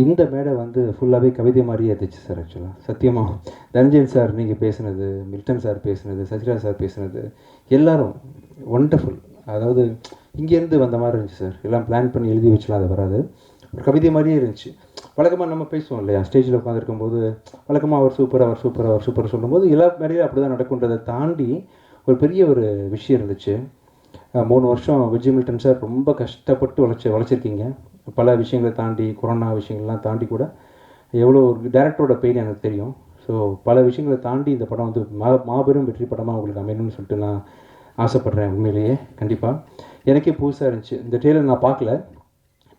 இந்த மேடை வந்து ஃபுல்லாகவே கவிதை மாதிரியே இருந்துச்சு சார். ஆக்சுவலாக சத்தியமாக தனஞ்சயன் சார் நீங்கள் பேசுனது, மில்டன் சார் பேசுனது, சத்யராஜ் சார் பேசுனது எல்லோரும் ஒண்டர்ஃபுல். அதாவது இங்கேருந்து வந்த மாதிரி இருந்துச்சு சார். எல்லாம் பிளான் பண்ணி எழுதி வச்சுலாம் அது வராது, ஒரு கவிதை மாதிரியே இருந்துச்சு. வழக்கமாக நம்ம பேசுவோம் இல்லையா, ஸ்டேஜில் உட்காந்துருக்கும்போது வழக்கமாக அவர் சூப்பர் சொல்லும்போது எல்லா மேடையும் அப்படி தான் நடக்குன்றதை தாண்டி ஒரு பெரிய ஒரு விஷயம் இருந்துச்சு. 3 வருஷம் விஜய் மில்டன் சார் ரொம்ப கஷ்டப்பட்டு வளைச்சிருக்கீங்க. பல விஷயங்களை தாண்டி, கொரோனா விஷயங்கள்லாம் தாண்டி கூட எவ்வளோ ஒரு டேரக்டரோட பெயின் எனக்கு தெரியும். ஸோ பல விஷயங்களை தாண்டி இந்த படம் வந்து மாபெரும் வெற்றி படமாக உங்களுக்கு அமையணும்னு சொல்லிட்டு நான் ஆசைப்பட்றேன். உண்மையிலேயே கண்டிப்பாக எனக்கே புதுசாக இருந்துச்சு. இந்த ட்ரெய்லர் நான் பார்க்கல.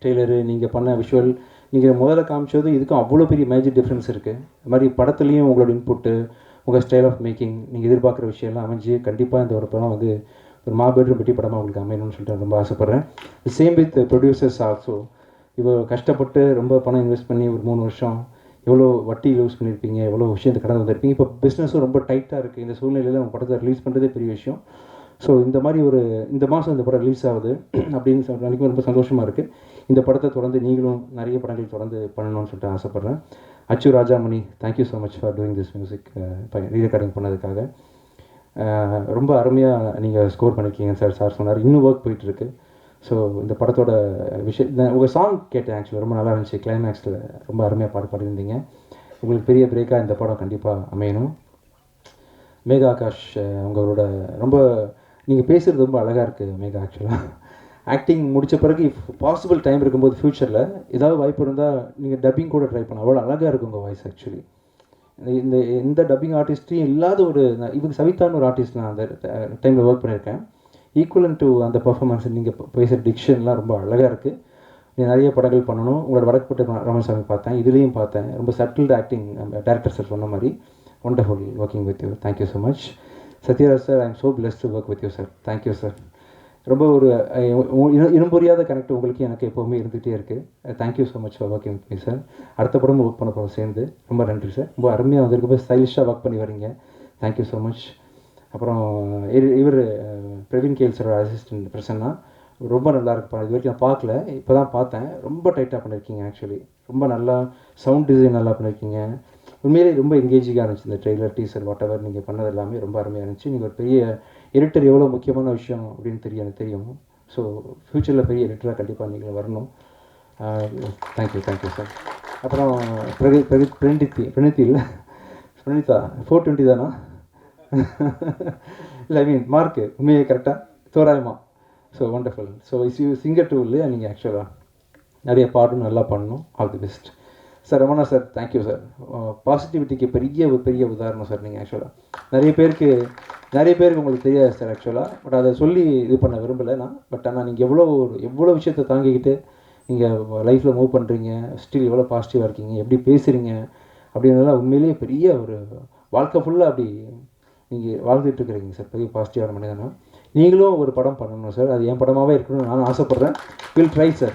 ட்ரெய்லரு நீங்கள் பண்ண விஷுவல், நீங்கள் முதல்ல காமிச்சது இதுக்கும் அவ்வளோ பெரிய மேஜிக் டிஃப்ரென்ஸ் இருக்குது. இது மாதிரி படத்துலேயும் உங்களோட இன்புட்டு, உங்கள் ஸ்டைல் ஆஃப் மேக்கிங், நீங்கள் எதிர்பார்க்குற விஷயம்லாம் அமைஞ்சு கண்டிப்பாக இந்த ஒரு படம் வந்து ஒரு மாபெரும் வெற்றி படமாக உங்களுக்கு அமையணும்னு சொல்லிட்டு ரொம்ப ஆசைப்பட்றேன். Same with producers also. இவ்வளோ கஷ்டப்பட்டு ரொம்ப பணம் இன்வெஸ்ட் பண்ணி ஒரு 3 வருஷம் எவ்வளோ வட்டி யூஸ் பண்ணியிருப்பீங்க, எவ்வளோ விஷயத்தை கடந்து வந்திருப்பீங்க. இப்போ பிஸ்னஸும் ரொம்ப டைட்டாக இருக்குது. இந்த சூழ்நிலையில் உங்கள் படத்தை ரிலீஸ் பண்ணுறதே பெரிய விஷயம். ஸோ இந்த மாதிரி இந்த மாதம் இந்த படம் ரிலீஸ் ஆகுது அப்படின்னு நினைக்கும் ரொம்ப சந்தோஷமாக இருக்குது. இந்த படத்தை தொடர்ந்து நீங்களும் நிறைய படங்கள் தொடர்ந்து பண்ணணும்னு சொல்லிட்டு ஆசைப்பட்றேன். Achu Rajamani, thank you so much for doing this music. Rerecording பண்ணதுக்காக ரொம்ப அருமையாக நீங்கள் ஸ்கோர் பண்ணியிருக்கீங்க சார் சொன்னார். இன்னும் ஒர்க் போயிட்டுருக்கு. ஸோ இந்த படத்தோட உங்கள் சாங் கேட்டேன், ஆக்சுவலாக ரொம்ப நல்லா இருந்துச்சு. கிளைமேக்ஸில் ரொம்ப அருமையாக பாடியிருந்தீங்க. உங்களுக்கு பெரிய பிரேக்காக இந்த படம் கண்டிப்பாக அமையணும். மேகா ஆகாஷ், உங்களோட ரொம்ப நீங்கள் பேசுகிறது ரொம்ப அழகாக இருக்குது மேகா. ஆக்சுவலாக ஆக்டிங் முடித்த பிறகு இஃப் பாசிபிள் டைம் இருக்கும்போது ஃப்யூச்சரில் ஏதாவது வாய்ப்பு இருந்தால் நீங்கள் டப்பிங் கூட ட்ரை பண்ணலாம். அவ்வளோ அழகாக இருக்கும் உங்கள் வாய்ஸ். ஆக்சுவலி இந்த எந்த டப்பிங் ஆர்டிஸ்ட்டையும் இல்லாத ஒரு, இவங்க சவிதான்னு ஒரு ஆர்டிஸ்ட் நான் அந்த டைமில் ஒர்க் பண்ணியிருக்கேன். ஈக்குவலன் டு அந்த பர்ஃபார்மன்ஸ், நீங்கள் பேசுகிற டிக்ஷன்லாம் ரொம்ப அழகாக இருக்குது. நீங்கள் நிறைய படங்கள் பண்ணணும். உங்களோட வடக்குப்பட்ட ராமசாமி பார்த்தேன், இதுலேயும் பார்த்தேன். ரொம்ப சட்டில்டு ஆக்டிங், டேரக்டர் சார் சொன்ன மாதிரி. Wonderful working with you. Thank you so much. Sathyaraj sir, I am so blessed to work with you sir. Thank you sir. ரொம்ப ஒரு இனம்புரியாத கனெக்ட் உங்களுக்கு எனக்கு எப்போவுமே இருந்துகிட்டே இருக்குது. Thank you so much for working with me sir. அடுத்த படமும் ஒர்க் பண்ண போகிறோம் சேர்ந்து. ரொம்ப நன்றி சார். ரொம்ப அருமையாக வந்திருக்கப்போ ஸ்டைலிஷாக ஒர்க் பண்ணி வரீங்க. Thank you so much. அப்புறம் இவர் பிரவீன் கேல் சாரோட அசிஸ்டன்ட் பிரசன்னா, ரொம்ப நல்லா இருக்குப்பா. இது வரைக்கும் நான் பார்க்கல, இப்போ தான் பார்த்தேன். ரொம்ப டைட்டாக பண்ணியிருக்கீங்க. ஆக்சுவலி ரொம்ப நல்லா சவுண்ட் டிசைன் நல்லா பண்ணியிருக்கீங்க. உண்மையிலே ரொம்ப எங்கேஜிங்காக இருந்துச்சு இந்த ட்ரெய்லர், டீசர், வாட் எவர் நீங்கள் பண்ணது எல்லாமே ரொம்ப அருமையாக இருந்துச்சு. நீங்கள் ஒரு பெரிய எடிட்டர், எவ்வளோ முக்கியமான விஷயம் அப்படின்னு எனக்கு தெரியும். ஸோ ஃப்யூச்சரில் பெரிய எடிட்டராக கண்டிப்பாக நீங்கள் வரணும். Thank you sir. அப்புறம் பிரணீதி இல்லை பிரணீதா 420 தானா? இல்லை, ஐ மீன் மார்க்கு உண்மையை கரெக்டாக தோராயமாக. So wonderful. So singer too இல்லையா நீங்கள்? ஆக்சுவலாக நிறைய பாடணும், நல்லா பண்ணணும். All the best sir. Ramana sir, thank you sir. பாசிட்டிவிட்டிக்கு பெரிய உதாரணம் சார் நீங்கள். ஆக்சுவலாக நிறைய பேருக்கு உங்களுக்கு தெரியாது சார் ஆக்சுவலாக. பட் அதை சொல்லி இது பண்ண விரும்பலை நான். பட் ஆனால் நீங்கள் எவ்வளோ விஷயத்தை தாங்கிக்கிட்டு நீங்கள் லைஃப்பில் மூவ் பண்ணுறீங்க, ஸ்டில் எவ்வளோ பாசிட்டிவாக இருக்கீங்க, எப்படி பேசுகிறீங்க அப்படின்றதெல்லாம் உண்மையிலேயே பெரிய ஒரு வாழ்க்கை ஃபுல்லாக அப்படி நீங்கள் வாழ்ந்துட்டு இருக்கிறீங்க சார். பெரிய பாசிட்டிவான மனிதனா. நீங்களும் ஒரு படம் பண்ணணும் சார். அது என் படமாகவே இருக்கணும்னு நான் ஆசைப்பட்றேன். Will try sir.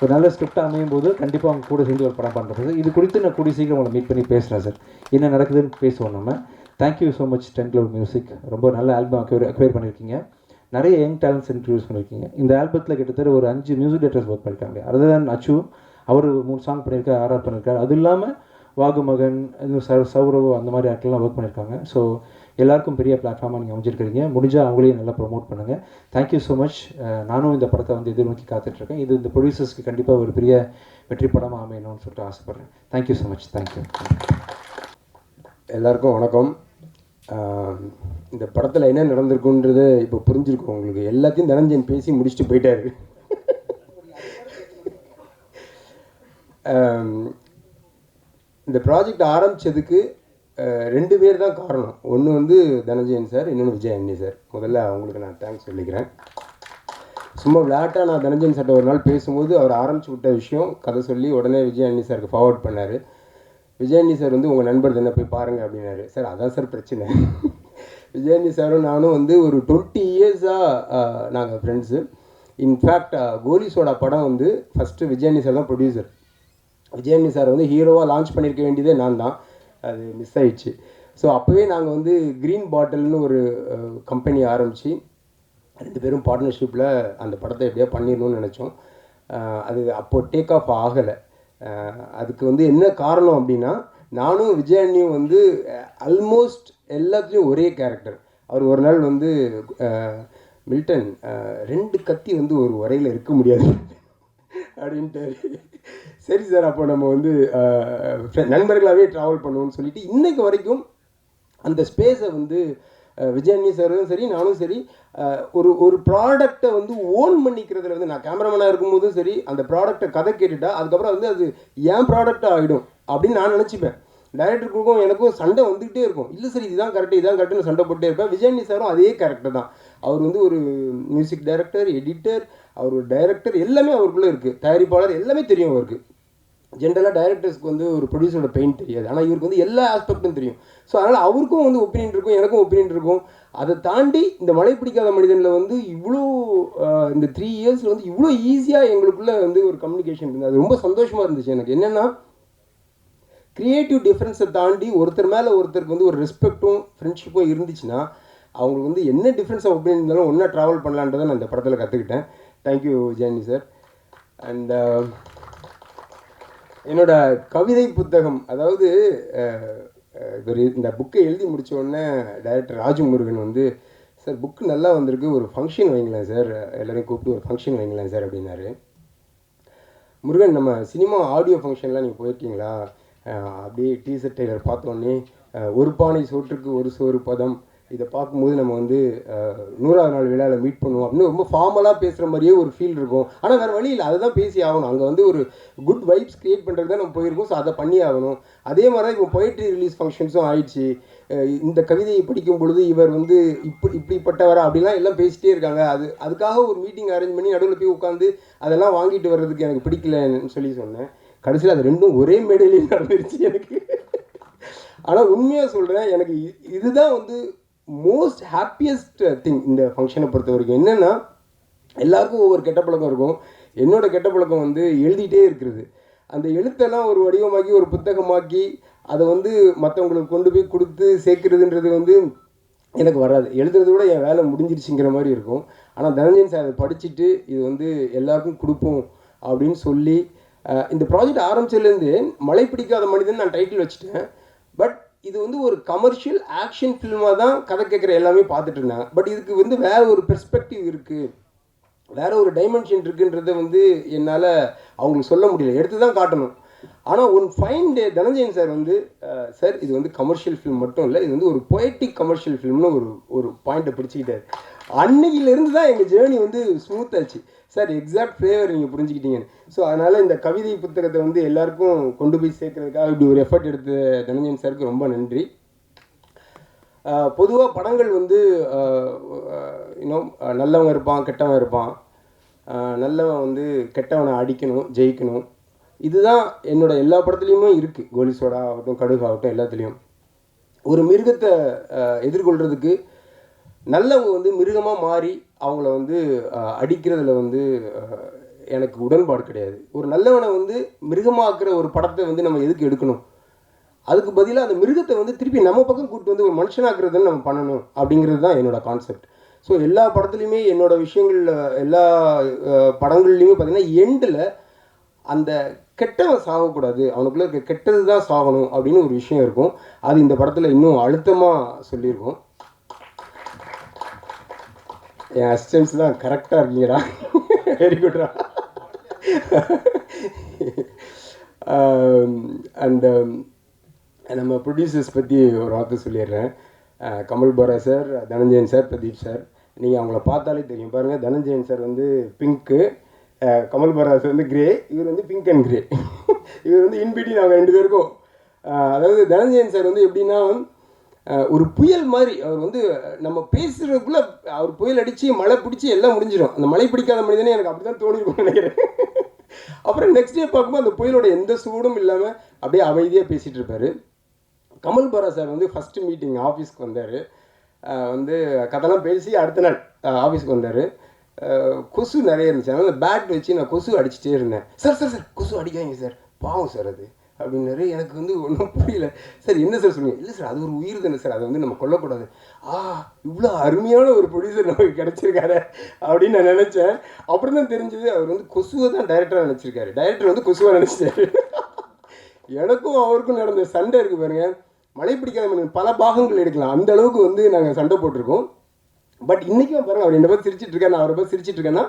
ஒரு நல்ல ஸ்கிரிப்டாக அமையும் போது கண்டிப்பாக அவங்க கூட சேர்ந்து ஒரு படம் பண்ணுறது. இது குறித்து நான் கூடிய சீக்கிரம் உங்களை மீட் பண்ணி பேசுகிறேன் சார். என்ன நடக்குதுன்னு பேசுவோம் நம்ம. Thank you so much 10 Cloud music. ரொம்ப நல்ல ஆல்பம் அக்வயர் பண்ணியிருக்கீங்க. நிறைய யங் டேலண்ட்ஸ் இன்ட்ரடியூஸ் பண்ணியிருக்கீங்க. இந்த ஆல்பத்தில் கிட்டத்தட்ட ஒரு 5 மியூசிக் டேரக்டர்ஸ் ஒர்க் பண்ணியிருக்காங்க. அதர் தேன் அச்சு, அவர் 3 சாங் பண்ணியிருக்காரு, ஆர்ஆர் பண்ணியிருக்காரு. அது இல்லாமல் வாகுமகன், சௌரவ் அந்த மாதிரி ஆட்கள்லாம் ஒர்க் பண்ணியிருக்காங்க. ஸோ எல்லாருக்கும் பெரிய பிளாட்ஃபார்மாக நீங்கள் அமைஞ்சிருக்கிறீங்க. முடிஞ்சால் அவங்களையும் நல்லா ப்ரொமோட் பண்ணுங்கள். Thank you so much. நானும் இந்த படத்தை வந்து எதிர்நோக்கி காத்துட்ருக்கேன். இது இந்த ப்ரொடியூசர்ஸ்க்கு கண்டிப்பாக ஒரு பெரிய வெற்றி படமாக அமையணும்னு சொல்லிட்டு ஆசைப்பட்றேன். Thank you so much. தேங்க்யூ. எல்லாருக்கும் வணக்கம். இந்த படத்தில் என்ன நடந்திருக்குன்றது இப்போ புரிஞ்சிருக்கும் உங்களுக்கு. எல்லாத்தையும் தனஞ்சயன் பேசி முடிச்சுட்டு போயிட்டாரு. இந்த ப்ராஜெக்ட் ஆரம்பித்ததுக்கு 2 பேர் தான் காரணம். ஒன்று வந்து தனஞ்சயன் சார், இன்னொன்று விஜய் அண்ணி சார். முதல்ல அவங்களுக்கு நான் தேங்க்ஸ் சொல்லிக்கிறேன். சும்மா விளையாட்டாக நான் தனஞ்சயன் சார்ட்ட ஒரு நாள் பேசும்போது அவர் ஆரம்பிச்சு விட்ட விஷயம் கதை சொல்லி உடனே விஜய் அண்ணி சாருக்கு ஃபார்வர்ட் பண்ணார். விஜய் அண்ணி சார் வந்து உங்கள் நண்பர் தானே போய் பாருங்கள் அப்படின்னாரு. சார் அதான் சார் பிரச்சனை. விஜய் அண்ணி சாரும் நானும் வந்து ஒரு 20 இயர்ஸாக நாங்கள் ஃப்ரெண்ட்ஸு. இன்ஃபேக்ட் கோலி சோடா படம் வந்து ஃபஸ்ட்டு விஜய் அண்ணி சார் தான் ப்ரொடியூசர். விஜய் அண்ணி சார் வந்து ஹீரோவாக லான்ச் பண்ணியிருக்க வேண்டியதே நான் தான். அது மிஸ் ஆயிடுச்சு. ஸோ அப்போவே நாங்கள் வந்து க்ரீன் பாட்டில்னு ஒரு கம்பெனி ஆரம்பித்து 2 பேரும் பார்ட்னர்ஷிப்பில் அந்த படத்தை எப்படியா பண்ணிடணும்னு நினச்சோம். அது அப்போது டேக் ஆஃப் ஆகலை. அதுக்கு வந்து என்ன காரணம் அப்படின்னா, நானும் விஜய் அண்ணியும் வந்து ஆல்மோஸ்ட் எல்லாத்துலேயும் ஒரே கேரக்டர். அவர் ஒரு நாள் வந்து மில்டன் 2 கத்தி வந்து ஒரு உரையில் இருக்க முடியாது அப்படின்ட்டு. சரி சார், அப்போ நம்ம வந்து நண்பர்களாகவே ட்ராவல் பண்ணுவோம்னு சொல்லிட்டு இன்றைக்கு வரைக்கும் அந்த ஸ்பேஸை வந்து விஜய் அண்ணி சாரும் சரி நானும் சரி ஒரு ப்ராடக்டை வந்து ஓன் பண்ணிக்கிறதுல வந்து நான் கேமராமேனாக இருக்கும்போதும் சரி அந்த ப்ராடக்டை கதை கேட்டுட்டா அதுக்கப்புறம் வந்து அது ஏன் ப்ராடக்டாக ஆகிடும் அப்படின்னு நான் நினச்சிப்பேன். டைரக்டருக்கும் எனக்கும் சண்டை வந்துக்கிட்டே இருக்கும். இல்லை சரி இதுதான் கரெக்டு இதுதான் கரெக்டுன்னு சண்டை போட்டே இருப்பேன். விஜய் அண்ணி சாரும் அதே கேரக்டர் தான். அவர் வந்து ஒரு மியூசிக் டைரக்டர், எடிட்டர், அவர் ஒரு டைரக்டர், எல்லாமே அவருக்குள்ளே இருக்குது. தயாரிப்பாளர் எல்லாமே தெரியும் அவருக்கு. ஜென்ரலாக டைரக்டர்ஸ்க்கு வந்து ஒரு ப்ரொடியூசரோட பெயின் தெரியாது, ஆனால் இவருக்கு வந்து எல்லா ஆஸ்பெக்டும் தெரியும். ஸோ அதனால் அவருக்கும் வந்து ஒப்பீனியன் இருக்கும், எனக்கும் ஒப்பீனியன் இருக்கும். அதை தாண்டி இந்த மழை பிடிக்காத மனிதனில் வந்து இவ்வளோ இந்த 3 இயர்ஸில் வந்து இவ்வளோ ஈஸியாக எங்களுக்குள்ளே வந்து ஒரு கம்யூனிகேஷன் இருந்தது. அது ரொம்ப சந்தோஷமாக இருந்துச்சு எனக்கு. என்னென்னா க்ரியேட்டிவ் டிஃப்ரென்ஸை தாண்டி ஒருத்தர் மேலே ஒருத்தருக்கு வந்து ஒரு ரெஸ்பெக்ட்டும் ஃப்ரெண்ட்ஷிப்பும் இருந்துச்சுன்னா அவங்களுக்கு வந்து என்ன டிஃப்ரென்ஸ் ஆஃப் ஒப்பீனியன் இருந்தாலும் ஒன்றா ட்ராவல் பண்ணலான்றதை நான் இந்த படத்தில் கற்றுக்கிட்டேன். Thank you Jayani sir. அண்ட் என்னோட கவிதை புத்தகம், அதாவது இந்த புக்கை எழுதி முடித்த உடனே டைரக்டர் ராஜமுருகன் வந்து சார் புக்கு நல்லா வந்திருக்கு, ஒரு ஃபங்க்ஷன் வைங்களேன் சார், எல்லோரையும் கூப்பிட்டு ஒரு ஃபங்க்ஷன் வைங்களேன் சார் அப்படின்னாரு. முருகன், நம்ம சினிமா ஆடியோ ஃபங்க்ஷன்லாம் நீங்கள் போயிருக்கீங்களா? அப்படியே டீசர்ட் ட்ரெய்லர் பார்த்தோன்னே ஒரு பானை சோற்றுக்கு ஒரு சோறு பதம், இதை பார்க்கும்போது நம்ம வந்து 100ஆவது நாள் விழாவில் மீட் பண்ணுவோம் அப்படின்னு ரொம்ப ஃபார்மலாக பேசுகிற மாதிரியே ஒரு ஃபீல் இருக்கும். ஆனால் வேறு வழி இல்லை, அதை தான் பேசி ஆகணும். அங்கே வந்து ஒரு குட் வைப்ஸ் க்ரியேட் பண்ணுறது தான் நம்ம போயிருக்கோம். ஸோ அதை பண்ணி ஆகணும். அதே மாதிரி தான் இப்போ பொயட்ரி ரிலீஸ் ஃபங்க்ஷன்ஸும் ஆயிடுச்சு. இந்த கவிதையை படிக்கும் பொழுது இவர் வந்து இப்படிப்பட்டவரா அப்படிலாம் எல்லாம் பேசிகிட்டே இருக்காங்க. அதுக்காக ஒரு மீட்டிங் அரேஞ்ச் பண்ணி நடுவில் போய் உட்காந்து அதெல்லாம் வாங்கிட்டு வர்றதுக்கு எனக்கு பிடிக்கலன்னு சொல்லி சொன்னேன். கடைசியில் அது ரெண்டும் ஒரே மேடையிலேயே நடந்துருச்சு எனக்கு. ஆனால் உண்மையாக சொல்கிறேன், எனக்கு இதுதான் வந்து மோஸ்ட் ஹாப்பியஸ்ட் திங் இந்த ஃபங்க்ஷனை பொறுத்த வரைக்கும். என்னென்னா எல்லாருக்கும் ஒவ்வொரு கெட்ட பழக்கம் இருக்கும். என்னோடய கெட்ட பழக்கம் வந்து எழுதிட்டே இருக்கிறது. அந்த எழுத்தெல்லாம் ஒரு வடிவமாக்கி ஒரு புத்தகமாக்கி அதை வந்து மற்றவங்களுக்கு கொண்டு போய் கொடுத்து சேர்க்குறதுன்றது வந்து எனக்கு வராது. எழுதுறத விட என் வேலை முடிஞ்சிருச்சுங்கிற மாதிரி இருக்கும். ஆனால் தனஞ்சயன் சார் அதை படிச்சுட்டு இது வந்து எல்லாருக்கும் கொடுப்போம் அப்படின்னு சொல்லி இந்த ப்ராஜெக்ட் ஆரம்பிச்சதுலேருந்து மழை பிடிக்காத மனிதன் நான் டைட்டில் வச்சுட்டேன். பட் இது வந்து ஒரு கமர்ஷியல் ஆக்ஷன் ஃபில்மாக தான் கதை கேட்குற எல்லாமே பார்த்துட்டு இருந்தாங்க. பட் இதுக்கு வந்து வேறு ஒரு பெர்ஸ்பெக்டிவ் இருக்குது, வேறு ஒரு டைமென்ஷன் இருக்குன்றதை வந்து என்னால் அவங்களுக்கு சொல்ல முடியல, எடுத்து தான் காட்டணும். ஆனால் one fine day Dhananjayan sir வந்து சார் இது வந்து கமர்ஷியல் ஃபிலிம் மட்டும் இல்லை, இது வந்து ஒரு பொயட்டிக் கமர்ஷியல் ஃபிலிம்னு ஒரு பாயிண்ட்டை பிடிச்சிக்கிட்டார். அன்னையிலேருந்து தான் எங்கள் ஜேர்னி வந்து ஸ்மூத் ஆச்சு. சார் எக்ஸாக்ட் ஃப்ளேவர் நீங்கள் புரிஞ்சுக்கிட்டீங்கன்னு. ஸோ அதனால் இந்த கவிதை புத்தகத்தை வந்து எல்லாருக்கும் கொண்டு போய் சேர்க்கறதுக்காக இப்படி ஒரு எஃபர்ட் எடுத்த தனஞ்சயன் சாருக்கு ரொம்ப நன்றி. பொதுவாக படங்கள் வந்து இன்னும் நல்லவன் இருப்பான், கெட்டவன் இருப்பான். நல்லவன் வந்து கெட்டவனை அடிக்கணும், ஜெயிக்கணும். இதுதான் என்னோட எல்லா படத்துலேயுமே இருக்குது. கோலி சோடா ஆகட்டும், கடுகு ஆகட்டும், எல்லாத்துலேயும் ஒரு மிருகத்தை எதிர்கொள்கிறதுக்கு நல்லவங்க வந்து மிருகமாக மாறி அவங்கள வந்து அடிக்கிறதுல வந்து எனக்கு உடன்பாடு கிடையாது. ஒரு நல்லவனை வந்து மிருகமாக்குற ஒரு படத்தை வந்து நம்ம எதுக்கு எடுக்கணும்? அதுக்கு பதிலாக அந்த மிருகத்தை வந்து திருப்பி நம்ம பக்கம் கூப்பிட்டு வந்து ஒரு மனுஷனாக்குறதுன்னு நம்ம பண்ணணும் அப்படிங்கிறது தான் என்னோட கான்செப்ட். ஸோ எல்லா படத்துலையுமே என்னோடய விஷயங்களில் எல்லா படங்கள்லையுமே பார்த்திங்கன்னா எண்டில் அந்த கெட்டவன் சாகக்கூடாது, அவனுக்குள்ளே இருக்க கெட்டது தான் சாகணும் அப்படின்னு ஒரு விஷயம் இருக்கும். அது இந்த படத்தில் இன்னும் அழுத்தமாக சொல்லியிருக்கோம். என் அசிஸ்டன்ஸ்லாம் கரெக்டாக இருக்கீங்கடா, வெரி குட்ரா. அண்ட் நம்ம ப்ரொடியூசர்ஸ் பற்றி ஒரு வார்த்தை சொல்லிடுறேன். Kamal Bohra sir, Dhananjayan sir, Pradeep sir, நீங்கள் அவங்கள பார்த்தாலே தெரியும். பாருங்கள், தனஞ்சயன் சார் வந்து பிங்க்கு, கமல் பாரா சார் வந்து கிரே, இவர் வந்து பிங்க் அண்ட் கிரே. இவர் வந்து இன்பிட்வீன் நாங்கள் 2 பேருக்கும். அதாவது தனஞ்சயன் சார் வந்து எப்படின்னா ஒரு புயல் மாதிரி. அவர் வந்து நம்ம பேசுகிறதுக்குள்ளே அவர் புயல் அடித்து மழை பிடிச்சி எல்லாம் முடிஞ்சிடும். அந்த மழை பிடிக்காத மனிதனே எனக்கு அப்படி தான் தோணிருக்கும்னு நினைக்கிறேன். அப்புறம் நெக்ஸ்ட் டே பார்க்கும்போது அந்த புயலோட எந்த சூடும் இல்லாமல் அப்படியே அமைதியாக பேசிகிட்டு இருப்பார். கமல் பாரா சார் வந்து ஃபஸ்ட்டு மீட்டிங் ஆஃபீஸ்க்கு வந்தார். வந்து கதைலாம் பேசி அடுத்த நாள் ஆஃபீஸ்க்கு வந்தார். கொசு நிறைய இருந்துச்சு. அதனால் அந்த பேட் வச்சு நான் கொசு அடிச்சுட்டே இருந்தேன். சார் சார் சார் கொசு அடிக்காதீங்க சார், பாவம் சார் அது அப்படின்னாரு. எனக்கு வந்து ஒன்றும் புரியல. சார் என்ன சார் சொன்னீங்க? இல்லை சார், அது ஒரு உயிர் தானே சார், அதை வந்து நம்ம கொல்லக்கூடாது. இவ்வளோ அருமையான ஒரு ப்ரொடியூசர் நமக்கு கிடச்சிருக்காரு அப்படின்னு நான் நினச்சேன். அப்புறம் தான் தெரிஞ்சது அவர் வந்து கொசுவை தான் டைரக்டராக நினச்சிருக்காரு. டைரக்டர் வந்து கொசுவாக நினச்சிட்டாரு. எனக்கும் அவருக்கும் நடந்த சண்டை இருக்குது பாருங்க. மழை பிடிக்காத பல பாகங்கள் எடுக்கலாம், அந்த அளவுக்கு வந்து நாங்கள் சண்டை போட்டிருக்கோம். பட் இன்றைக்கும் பாருங்கள், அவர் என்ன பார்த்து சிரிச்சிட்டு இருக்கேன், நான் அவரை பார்த்து சிரிச்சிட்டு இருக்கேன்னா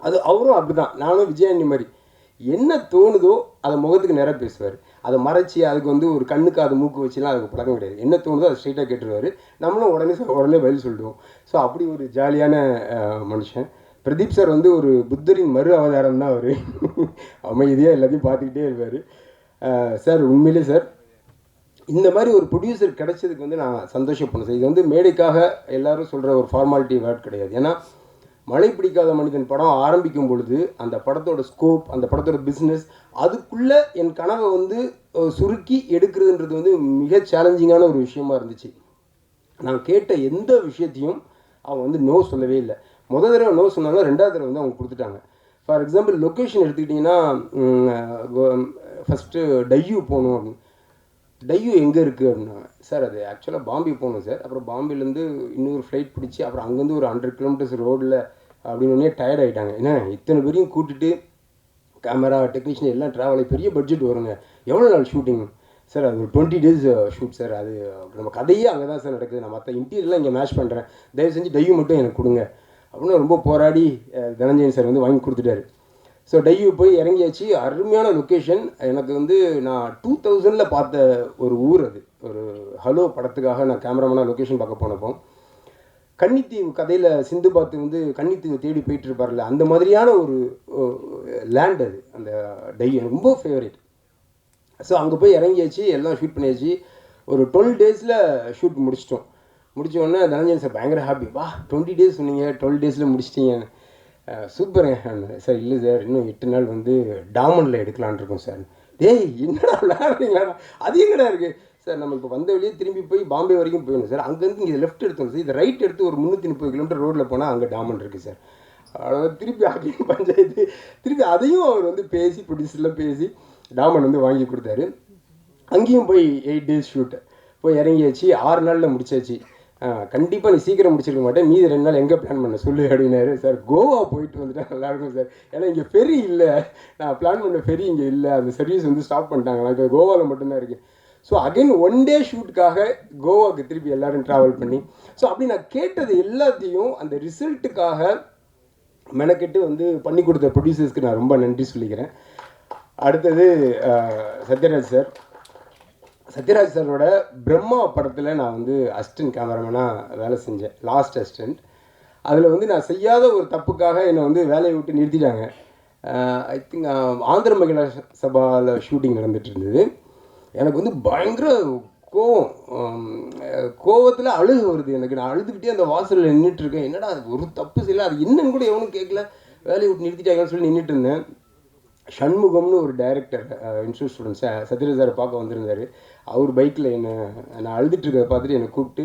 அது அவரும் அப்படி தான். நானும் விஜயாண்டி மாதிரி என்ன தோணுதோ அதை முகத்துக்கு நேராக பேசுவார். அதை மறைச்சி அதுக்கு வந்து ஒரு கண்ணுக்கு அது மூக்கு வச்சுலாம் அதுக்கு பழக்கம் கிடையாது. என்ன தோணுதோ அதை ஸ்ட்ரெயிட்டாக கேட்டுருவார். நம்மளும் உடனே பதில் சொல்லிடுவோம். ஸோ அப்படி ஒரு ஜாலியான மனுஷன். பிரதீப் சார் வந்து ஒரு புத்தரின் மறு அவதாரம் தான் அவர். அமைதியாக எல்லாத்தையும் பார்த்துக்கிட்டே இருப்பார். சார் உண்மையிலே சார் இந்த மாதிரி ஒரு ப்ரொடியூசர் கிடைச்சதுக்கு வந்து நான் சந்தோஷப்படணும் சார். இது வந்து மேடைக்காக எல்லாரும் சொல்கிற ஒரு ஃபார்மாலிட்டி வேர்ட் கிடையாது. ஏன்னா மழை பிடிக்காத மனிதன் படம் ஆரம்பிக்கும் பொழுது அந்த படத்தோட ஸ்கோப், அந்த படத்தோட பிஸ்னஸ், அதுக்குள்ளே என் கனவை வந்து சுருக்கி எடுக்கிறதுன்றது வந்து மிக சேலஞ்சிங்கான ஒரு விஷயமா இருந்துச்சு. நான் கேட்ட எந்த விஷயத்தையும் அவங்க வந்து நோ சொல்லவே இல்லை. முதல் தடவை நோ சொன்னாலும் 2வது தடவை வந்து அவங்க கொடுத்துட்டாங்க. ஃபார் எக்ஸாம்பிள் லொக்கேஷன் எடுத்துக்கிட்டிங்கன்னா, ஃபஸ்ட்டு டையூ போகணும் அப்படின்னு. டையூ எங்கே இருக்குது அப்படின்னா, சார் அது ஆக்சுவலாக பாம்பே போகணும் சார். அப்புறம் பாம்பேலேருந்து இன்னொரு ஃப்ளைட் பிடிச்சி அப்புறம் அங்கேருந்து ஒரு 100 கிலோமீட்டர்ஸ் ரோடில் அப்படின்னு டயர்ட் ஆகிட்டாங்க. ஏன்னா இத்தனை பேரையும் கூட்டிட்டு கேமரா டெக்னீஷியன் எல்லாம் ட்ராவல் பெரிய பட்ஜெட் வருங்க. எவ்வளோ நாள் ஷூட்டிங் சார்? அது ஒரு 20 days ஷூட் சார். அது நம்ம கதையே அங்கே தான் சார் நடக்குது. நான் மற்ற இன்டீரியர்லாம் இங்கே மேட்ச் பண்ணுறேன், தயவு செஞ்சு டையூ மட்டும் எனக்கு கொடுங்க அப்படின்னு ரொம்ப போராடி தனஞ்சயன் சார் வந்து வாங்கி கொடுத்துட்டாரு. ஸோ டையூ போய் இறங்கியாச்சு. அருமையான லொக்கேஷன். எனக்கு வந்து நான் 2000 பார்த்த ஒரு ஊர் அது. ஒரு ஹலோ படத்துக்காக நான் கேமராமேனாக லொக்கேஷன் பார்க்க போனப்போ, கன்னித்தீவு கதையில் சிந்து பாத்து வந்து கன்னித்தீவு தேடி போயிட்டு இருப்பார்ல, அந்த மாதிரியான ஒரு லேண்ட் அது. அந்த டையூ எனக்கு ரொம்ப ஃபேவரேட். ஸோ அங்கே போய் இறங்கியாச்சு, எல்லாம் ஷூட் பண்ணியாச்சு. ஒரு 12 days ஷூட் முடிச்சிட்டோம். முடித்தோடனே தனஞ்சயன் சார் பயங்கர ஹாப்பி. 20 days சொன்னீங்க, 12 days முடிச்சிட்டீங்க, சூப்பருங்க. சார் இல்லை சார், இன்னும் 8 நாள் வந்து டாமண்டில் எடுக்கலான் இருக்கோம் சார். டேய் என்னடா விளையாடுறீங்களா? அது எங்கடா இருக்குது சார்? நம்ம இப்போ வந்த வழியே திரும்பி போய் பாம்பே வரைக்கும் போயிடணும் சார். அங்கேருந்து இங்கே லெஃப்ட் எடுத்தோம் சார், இதை ரைட் எடுத்து ஒரு 330 கிலோமீட்டர் ரோட்டில் போனால் அங்கே டாமண்ட் இருக்குது சார். அவ்வளோ திருப்பி அகையும் பஞ்சாயத்து, திருப்பி அதையும் அவர் வந்து பேசி ப்ரொடியூசரில் பேசி டாமண்ட் வந்து வாங்கி கொடுத்தாரு. அங்கேயும் போய் 8 days ஷூட்டு போய் இறங்கியாச்சு. 6 நாளில் முடிச்சாச்சு. கண்டிப்பாக நீ சீக்கிரம் முடிச்சிருக்க மாட்டேன், மீதி 2 நாள் எங்கே பிளான் பண்ண சொல்லு அப்படின்னாரு. சார் கோவா போயிட்டு வந்துட்டா நல்லாயிருக்கும் சார், ஏன்னா இங்கே ஃபெரி இல்லை, நான் பிளான் பண்ண ஃபெரி இங்கே இல்லை, அந்த சர்வீஸ் வந்து ஸ்டாப் பண்ணிட்டாங்களா, இப்போ கோவாவில் மட்டும்தான் இருக்குது. ஸோ அகைன் 1 day ஷூட்டுக்காக கோவாவுக்கு திருப்பி எல்லோரும் ட்ராவல் பண்ணி, ஸோ அப்படி நான் கேட்டது எல்லாத்தையும் அந்த ரிசல்ட்டுக்காக மெனக்கெட்டு வந்து பண்ணி கொடுத்த ப்ரொடியூசர்ஸ்க்கு நான் ரொம்ப நன்றி சொல்லிக்கிறேன். அடுத்தது சத்யராஜ் சார். சத்யராஜ் சாரோட பிரம்மா படத்தில் நான் வந்து அசிஸ்டன்ட் கேமராமேனாக வேலை செஞ்சேன், லாஸ்ட் அசிஸ்டன்ட். அதில் வந்து நான் செய்யாத ஒரு தப்புக்காக என்னை வந்து வேலையை விட்டு நிறுத்திட்டாங்க. ஐ திங்க் ஆந்திர மகிழா சபாவில் ஷூட்டிங் நடந்துகிட்டு இருந்தது. எனக்கு வந்து பயங்கர கோவத்தில் அழுக வருது எனக்கு. நான் அழுதுகிட்டே அந்த வாசலில் நின்றுட்டுருக்கேன். என்னடா அது ஒரு தப்பு செய்யலை, அது என்னன்னு கூட எவனும் கேட்கல, வேலையை விட்டு நிறுத்திட்டாங்கன்னு சொல்லி நின்றுட்டு இருந்தேன். ஷண்முகம்னு ஒரு டைரக்டர் இன்ஸ்டியூட் ஸ்டூடெண்ட்ஸ் சத்யராஜ் சாரை பார்க்க வந்திருந்தார். அவர் பைக்கில் நான் அழுதுட்டுருக்கிறத பார்த்துட்டு என்னை கூப்பிட்டு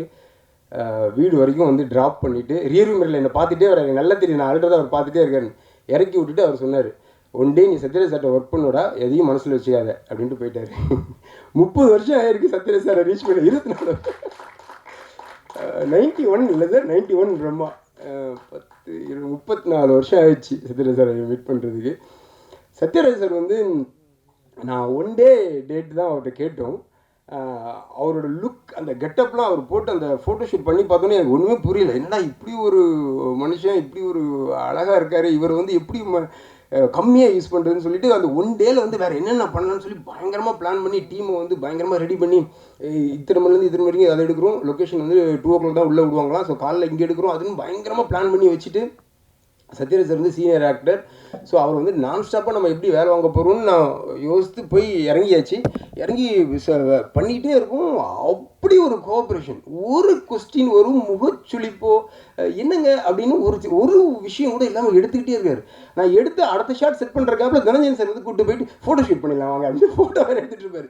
வீடு வரைக்கும் வந்து ட்ராப் பண்ணிவிட்டு ரியர்வியூ மிரரில் என்னை பார்த்துட்டே வராரு. நல்லா தெரியும் நான் அழுகிறத அவர் பார்த்துட்டே இருக்காரு. இறக்கி விட்டுட்டு அவர் சொன்னார், ஒன் டே நீ சத்யராஜ் சார்ட்ட ஒர்க் பண்ணோடா, எதையும் மனசில் வச்சுக்காத அப்படின்ட்டு போயிட்டார். 30 வருஷம் ஆயிருக்கு சத்யராஜ் சாரை ரீச் பண்ண. 24 91 இல்லை சார், 91 பிரம்மா 34 வருஷம் ஆயிடுச்சு சத்யராஜ் சாரை மீட் பண்ணுறதுக்கு. சத்யராஜ் சார் வந்து நான் ஒன் டே டேட் தான் அவர்கிட்ட கேட்டோம். அவரோட லுக், அந்த கெட்டப்லாம் அவர் போட்டு அந்த ஃபோட்டோஷூட் பண்ணி பார்த்தோன்னே எனக்கு ஒன்றுமே புரியல. என்னடா இப்படி ஒரு மனுஷன் இப்படி ஒரு அழகாக இருக்கார், இவர் வந்து எப்படி கம்மியாக யூஸ் பண்ணுறதுன்னு சொல்லிட்டு அந்த ஒன் டேல வந்து வேறு என்னென்ன பண்ணலான்னு சொல்லி பயங்கரமாக பிளான் பண்ணி டீமை வந்து பயங்கரமாக ரெடி பண்ணி இத்தனை மணிலேருந்து இத்தனை வரைக்கும் அதை எடுக்கிறோம். லொக்கேஷன் வந்து 2 o'clock தான் உள்ளே விடுவாங்களாம். ஸோ காலைல இங்கே எடுக்கிறோம். அதுன்னு பயங்கரமாக பிளான் பண்ணி வச்சுட்டு சத்யராஜ் சார் வந்து சீனியர் ஆக்டர். ஸோ அவர் வந்து நான் ஸ்டாப்பாக நம்ம எப்படி வேலை வாங்க போகிறோம்னு நான் யோசித்து போய் இறங்கி பண்ணிக்கிட்டே இருக்கும். அப்படி ஒரு கோஆப்ரேஷன், ஒரு கொஸ்டின், ஒரு முகச்சுளிப்போ என்னங்க அப்படின்னு ஒரு விஷயம் கூட இல்லாமல் எடுத்துக்கிட்டே இருக்காரு. நான் எடுத்து அடுத்த ஷாட் செட் பண்ணுற கேப்பில் தனஞ்சயன் சார் வந்து கூப்பிட்டு போயிட்டு ஃபோட்டோ ஷூட் பண்ணிடலாம் வாங்க அப்படின்னு ஃபோட்டோ வேறு எடுத்துகிட்டு இருப்பார்.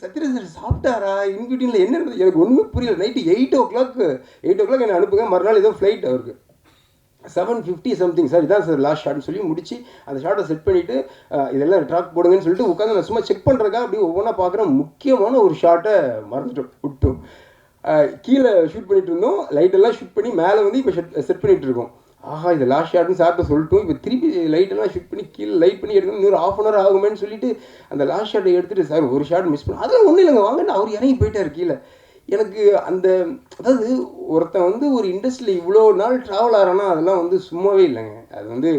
சத்யராஜ் சார் சாப்பிட்டாரா இன்பிட்வீனில் என்ன இருந்தது எனக்கு ஒன்றுமே புரியல. நைட்டு 8 o'clock என்னை அனுப்புங்க. மறுநாள் ஏதோ ஃப்ளைட் அவருக்கு 7:50 சம்திங். சார் இதான் சார் லாஸ்ட் ஷாட்னு சொல்லி முடிச்சு அந்த ஷாட்டை செட் பண்ணிவிட்டு இதெல்லாம் ட்ராக் போடுங்கன்னு சொல்லிட்டு உட்காந்து நான் சும்மா செக் பண்ணுறக்கா அப்படி ஒவ்வொன்றா பார்க்குறேன். முக்கியமான ஒரு ஷாட்டை விட்டோம். கீழே ஷூட் பண்ணிட்டு இருந்தோம், லைட்டெல்லாம் ஷூட் பண்ணி மேலே வந்து இப்போ செட் பண்ணிகிட்டு இருக்கோம். ஆஹா இது லாஸ்ட் ஷாட்னு சார்ட்ட சொல்லிட்டோம். இப்போ திருப்பி லைட்டெல்லாம் ஷூட் பண்ணி கீழே லைட் பண்ணி எடுக்கணும், இன்னொரு 1/2 hour ஆகுமேன்னு சொல்லிட்டு அந்த லாஸ்ட் ஷாட்டை எடுத்துகிட்டு சார் ஒரு ஷாட் மிஸ் பண்ண அதெல்லாம் ஒன்றும் இல்லைங்க வாங்கன்னு அவர் இறங்கி போயிட்டார் கீழே. எனக்கு அந்த அதாவது ஒருத்தன் வந்து ஒரு இண்டஸ்ட்ரியில் இவ்வளோ நாள் ட்ராவல் ஆகிறான்னா அதெல்லாம் வந்து சும்மாவே இல்லைங்க. அது வந்து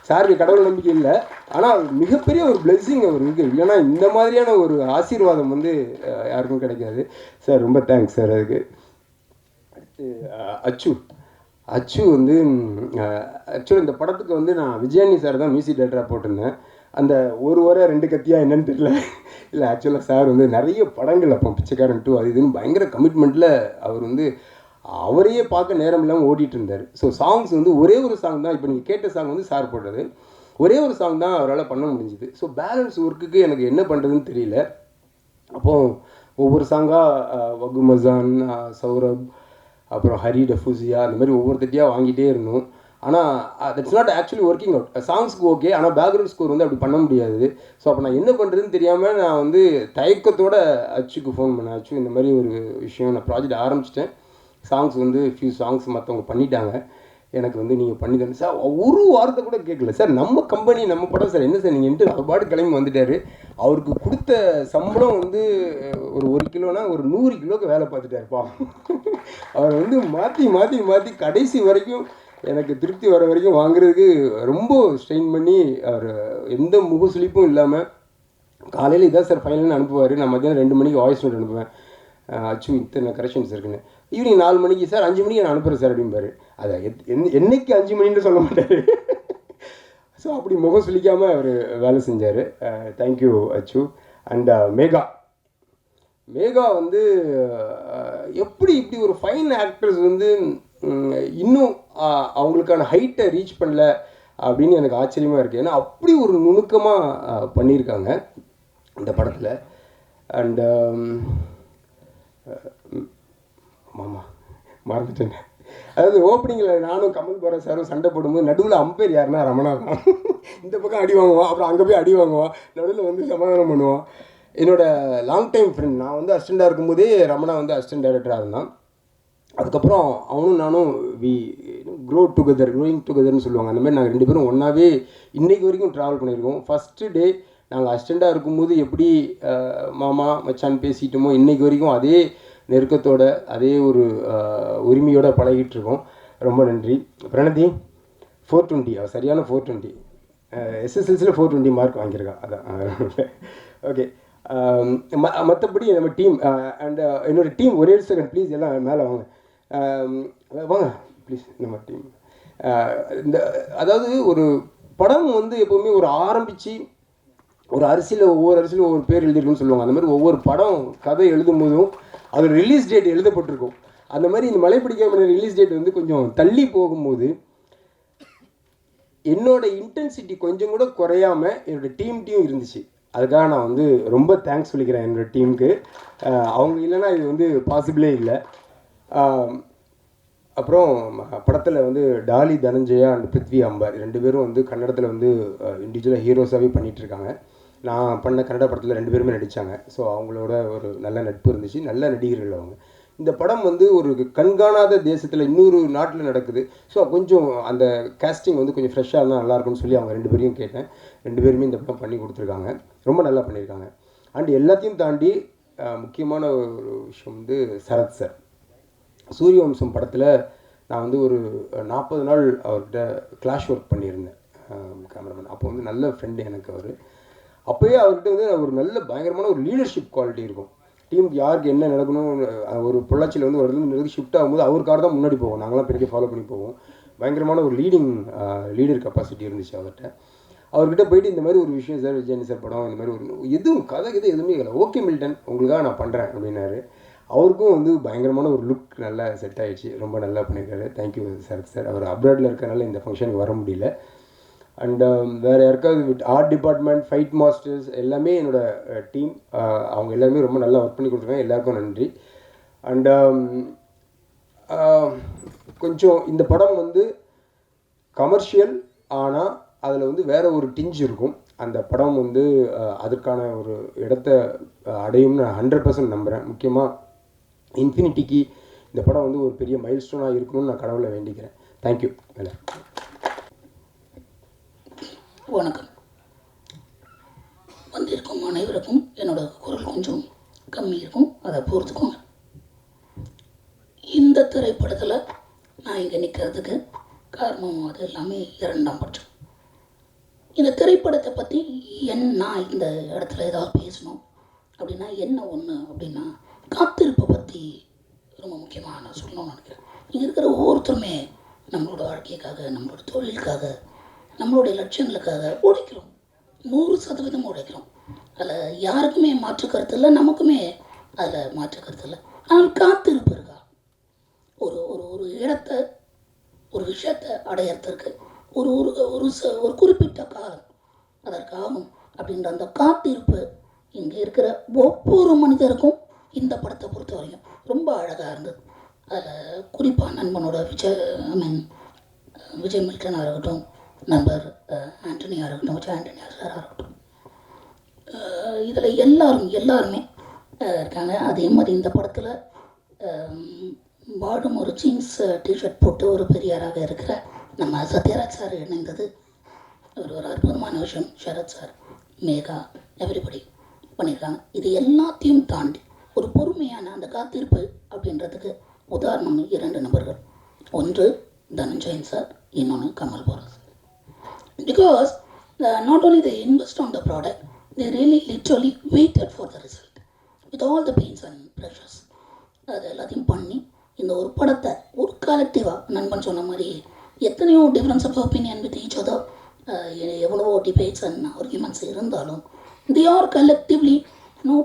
சாருக்கு கடவுள் நம்பிக்கை இல்லை, ஆனால் மிகப்பெரிய ஒரு பிளெஸ்ஸிங் அவர் இருக்குது. இல்லைன்னா இந்த மாதிரியான ஒரு ஆசீர்வாதம் வந்து யாருக்கும் கிடைக்காது. சார் ரொம்ப தேங்க்ஸ் சார் அதுக்கு. அடுத்து அச்சு வந்து ஆக்சுவலி இந்த படத்துக்கு வந்து நான் விஜயானி சார் தான் மியூசிக் டைரக்டராக போட்டிருந்தேன். அந்த ஒரு வரை 2 கத்தியா என்னன்னு தெரியல. இல்லை ஆக்சுவலாக சார் வந்து நிறைய படங்கள் அப்போ பிச்சைக்காரன் 2 அது இதுன்னு பயங்கர கமிட்மெண்ட்டில் அவர் வந்து அவரையே பார்க்க நேரம் இல்லாமல் ஓடிட்டு இருந்தார். ஸோ சாங்ஸ் வந்து ஒரே ஒரு சாங் தான், இப்போ நீங்கள் கேட்ட சாங் வந்து சார் போட்டது, ஒரே ஒரு சாங் தான் அவரால் பண்ண முடிஞ்சுது. ஸோ பேலன்ஸ் ஒர்க்குக்கு எனக்கு என்ன பண்ணுறதுன்னு தெரியல. அப்போது ஒவ்வொரு சாங்காக வகு மசான், சௌரப், அப்புறம் ஹரி டஃபூசியா, அந்த மாதிரி ஒவ்வொருத்தட்டியாக வாங்கிட்டே இருந்தோம். ஆனால் that's not actually working out. சாங்ஸ்க்கு ஓகே, ஆனால் பேக்ரவுண்ட் ஸ்கோர் வந்து அப்படி பண்ண முடியாது. ஸோ அப்போ நான் என்ன பண்ணுறதுன்னு தெரியாமல் நான் வந்து தயக்கத்தோட அச்சுக்கு ஃபோன் பண்ணேன். அச்சு இந்த மாதிரி ஒரு விஷயம், நான் ப்ராஜெக்ட் ஆரம்பிச்சிட்டேன், சாங்ஸ் வந்து ஃபியூ சாங்ஸ் மற்றவங்க பண்ணிட்டாங்க, எனக்கு வந்து நீங்கள் பண்ணி தரணும் சார். ஒரு வார்த்தை கூட கேட்கல சார். நம்ம கம்பெனி நம்ம படம் சார், என்ன சார் நீங்கள் அவர் பாட்டு கிளம்பி வந்துட்டார். அவருக்கு கொடுத்த சம்பளம் வந்து ஒரு கிலோனா ஒரு 100 கிலோக்கு வேலை பார்த்துட்டாருப்பா. அவர் வந்து மாற்றி மாற்றி மாற்றி கடைசி வரைக்கும் எனக்கு திருப்தி வர வரைக்கும் வாங்குறதுக்கு ரொம்ப ஸ்ட்ரெயின் பண்ணி அவர் எந்த முகசுளிப்பும் இல்லாமல் காலையில் இதான் சார் ஃபைனல்னு அனுப்புவார். நான் மத்தியானம் 2 மணிக்கு வாய்ஸ் நோட் அனுப்புவேன், அச்சு இத்தனை கரெக்ஷன்ஸ் இருக்குன்னு. ஈவினிங் 4 மணிக்கு சார் 5 மணிக்கு நான் அனுப்புகிறேன் சார் அப்படிம்பாரு. அதை என்னைக்கு 5 மணின்னு சொல்ல மாட்டார். ஸோ அப்படி முகம் சுளிக்காமல் அவர் வேலை செஞ்சார். தேங்க்யூ அச்சு. அண்ட் மேகா வந்து எப்படி இப்படி ஒரு ஃபைன் ஆக்டர்ஸ் வந்து இன்னும் அவங்களுக்கான ஹைட்டை ரீச் பண்ணல அப்படின்னு எனக்கு ஆச்சரியமாக இருக்குது. ஏன்னா அப்படி ஒரு நுணுக்கமாக பண்ணியிருக்காங்க இந்த படத்தில். அண்டு மாமா மறந்துட்டேன். அதாவது ஓப்பனிங்கில் நானும் கமல் பாரா சாரும் சண்டை போடும்போது நடுவில் அம்பேர் யாருன்னா ரமணா தான். இந்த பக்கம் அடி வாங்குவான், அப்புறம் அங்கே போய் அடி வாங்குவான், நடுவில் வந்து சமாதானம் பண்ணுவான். என்னோடய லாங் டைம் ஃப்ரெண்ட், நான் வந்து அசிஸ்டண்டாக இருக்கும்போதே ரமணா வந்து அசிஸ்டன்ட் டைரக்டராக இருந்தான். அதுக்கப்புறம் அவனும் நானும் க்ரோயிங் டுகெதர்னு சொல்லுவாங்க, அந்த மாதிரி நாங்கள் 2 பேரும் ஒன்றாவே இன்றைக்கு வரைக்கும் ட்ராவல் பண்ணியிருக்கோம். ஃபஸ்ட்டு டே நாங்கள் அசிஸ்டண்ட்டாக இருக்கும்போது எப்படி மாமா மச்சான் பேசிட்டோமோ இன்றைக்கு வரைக்கும் அதே நெருக்கத்தோட அதே ஒரு உரிமையோடு பழகிட்டு இருக்கோம். ரொம்ப நன்றி. பிரணதி 420, அவள் சரியான 420, எஸ்எஸ்எல்சியில் 420 மார்க் வாங்கியிருக்கா. அதான் ஓகே. மற்றபடி நம்ம டீம் அண்ட் என்னோடய டீம் ஒரே செகண்ட் ப்ளீஸ், எல்லாம் மேலே வாங்க வாங்க ப்ளீஸ். நம்ம டீம் இந்த அதாவது ஒரு படம் வந்து எப்போவுமே ஒரு ஆரம்பித்து ஒரு ஒவ்வொரு அரிசியில் ஒவ்வொரு பேர் எழுதியிருக்குன்னு சொல்லுவாங்க. அந்த மாதிரி ஒவ்வொரு படம் கதை எழுதும் போதும் அது ரிலீஸ் டேட் எழுதப்பட்டிருக்கும். அந்த மாதிரி இந்த மலை பிடிக்காம ரிலீஸ் டேட் வந்து கொஞ்சம் தள்ளி போகும்போது என்னோட இன்டென்சிட்டி கொஞ்சம் கூட குறையாமல் என்னோடய டீம் இருந்துச்சு. அதுக்காக நான் வந்து ரொம்ப தேங்க்ஸ் சொல்லிக்கிறேன் என்னோடய டீமுக்கு. அவங்க இல்லைன்னா இது வந்து பாசிபிளே இல்லை. அப்புறம் படத்தில் வந்து டாலி தனஞ்சயா அண்ட் பிருத்வி அம்பார் 2 பேரும் வந்து கன்னடத்தில் வந்து இண்டிவிஜுவலாக ஹீரோஸாகவே பண்ணிகிட்ருக்காங்க. நான் பண்ண கன்னட படத்தில் 2 பேருமே நடித்தாங்க. ஸோ அவங்களோட ஒரு நல்ல நட்பு இருந்துச்சு, நல்ல நடிகர்கள் அவங்க. இந்த படம் வந்து ஒரு கண்காணாத தேசத்தில் இன்னொரு நாட்டில் நடக்குது. ஸோ கொஞ்சம் அந்த கேஸ்டிங் வந்து கொஞ்சம் ஃப்ரெஷ்ஷாக இருந்தால் நல்லாயிருக்கும்னு சொல்லி அவங்க 2 பேரையும் கேட்டேன். 2 பேருமே இந்த படம் பண்ணி கொடுத்துருக்காங்க. ரொம்ப நல்லா பண்ணியிருக்காங்க. அண்ட் எல்லாத்தையும் தாண்டி முக்கியமான ஒரு விஷயம் வந்து சரத் சார். சூரியவம்சம் படத்தில் நான் வந்து ஒரு 40 நாள் அவர்கிட்ட கிளாஷ் ஒர்க் பண்ணியிருந்தேன் கேமராமேன். அப்போ வந்து நல்ல ஃப்ரெண்டு எனக்கு அவர். அப்போயே அவர்கிட்ட வந்து ஒரு நல்ல பயங்கரமான ஒரு லீடர்ஷிப் குவாலிட்டி இருக்கும். டீமுக்கு யாருக்கு என்ன நடக்கணும், ஒரு பொள்ளாச்சியில் வந்து ஒரு இடத்துல ஷிஃப்ட் ஆகும்போது அவருக்காக தான் முன்னாடி போவோம். நாங்களாம் பெரிய ஃபாலோ பண்ணி போவோம். பயங்கரமான ஒரு லீடர் கெப்பாசிட்டி இருந்துச்சு அவர்கிட்ட. அவர்கிட்ட போயிட்டு இந்த மாதிரி ஒரு விஷயம் சார், விஜயன் சார் படம் இந்த மாதிரி ஒரு எதுவும் கதை எதுவுமே இல்லை, ஓகே மில்டன் உங்களுக்காக நான் பண்ணுறேன் அப்படின்னாரு. அவருக்கும் வந்து பயங்கரமான ஒரு லுக் நல்லா செட் ஆகிடுச்சு. ரொம்ப நல்லா பண்ணியிருக்காரு. Thank you Sarath sir. அவர் அப்ராடில் இருக்கிறனால இந்த ஃபங்க்ஷனுக்கு வர முடியல. அண்ட் வேறு யாருக்காவது ஆர்ட் டிபார்ட்மெண்ட், ஃபைட் மாஸ்டர்ஸ் எல்லாமே என்னோடய டீம், அவங்க எல்லாருமே ரொம்ப நல்லா ஒர்க் பண்ணி கொடுத்துருக்காங்க. எல்லாருக்கும் நன்றி. அண்ட் கொஞ்சம் இந்த படம் வந்து கமர்ஷியல், ஆனால் அதில் வந்து வேறு ஒரு டிஞ்ச் இருக்கும். அந்த படம் வந்து அதற்கான ஒரு இடத்த அடையும்னு நான் 100% நம்புகிறேன். முக்கியமாக இன்ஃபினிட்டிக்கு இந்த படம் வந்து ஒரு பெரிய மைல் ஸ்டோனாக இருக்கணும்னு நான் கடவுளை வேண்டிக்கிறேன். தேங்க்யூ. வணக்கம். வந்திருக்கும் அனைவருக்கும் என்னோட குரல் கொஞ்சம் கம்மி இருக்கும், அதை பொறுத்துக்கோங்க. இந்த திரைப்படத்தில் நான் இங்கே நிற்கிறதுக்கு காரணம் அது எல்லாமே 2ஆம் பட்சம். இந்த திரைப்படத்தை பற்றி நான் இந்த இடத்துல ஏதாவது பேசணும் அப்படின்னா என்ன ஒன்று அப்படின்னா காத்திருப்பை பற்றி ரொம்ப முக்கியமாக நான் சொல்லணும்னு நினைக்கிறேன். இங்கே இருக்கிற ஒவ்வொருத்தருமே நம்மளோட வாழ்க்கைக்காக, நம்மளோட தொழிலுக்காக, நம்மளுடைய லட்சியங்களுக்காக உழைக்கிறோம். 100% உழைக்கிறோம். அதில் யாருக்குமே மாற்று கருத்து இல்லை, நமக்குமே அதில் மாற்று கருத்து இல்லை. ஆனால் காத்திருப்பு இருக்கா? ஒரு ஒரு ஒரு இடத்த, ஒரு விஷயத்தை அடையிறதுக்கு ஒரு ஒரு ஒரு குறிப்பிட்ட காலம் அதற்காகும் அப்படின்ற அந்த காத்திருப்பு இங்கே இருக்கிற ஒவ்வொரு மனிதருக்கும் இந்த படத்தை பொறுத்த வரைக்கும் ரொம்ப அழகாக இருந்தது. அதில் குறிப்பாக நண்பனோட விஜய் மில்டனாக இருக்கட்டும், நண்பர் ஆண்டனியாக இருக்கட்டும், விஜய் ஆண்டனியா சாராக இருக்கட்டும், இதில் எல்லாருமே இருக்காங்க. அதே மாதிரி இந்த படத்தில் பாடும் ஒரு ஜீன்ஸ் டிஷர்ட் போட்டு ஒரு பெரியாராக இருக்கிற நம்ம சத்யராஜ் சார் இணைந்தது ஒரு அற்புதமான விஷயம். சரத் சார், மேகா, எவ்ரிபடி பண்ணியிருக்காங்க. இது எல்லாத்தையும் தாண்டி ஒரு பொறுமையான அந்த காத்திருப்பு அப்படின்றதுக்கு உதாரணம் 2 நபர்கள். ஒன்று தனஞ்சயன் சார், இன்னொன்று Kamal porous. Because not only they invest on the product, they really literally waited for the result with all the pains and pressures. அது எல்லாத்தையும் பண்ணி இந்த ஒரு படத்தை ஒரு கலெக்டிவாக, நண்பன் சொன்ன மாதிரி எத்தனையோ difference of opinion with each other, எவ்வளவோ டிபேட்ஸ் அண்ட் ஆர்குமெண்ட்ஸ் இருந்தாலும் they are collectively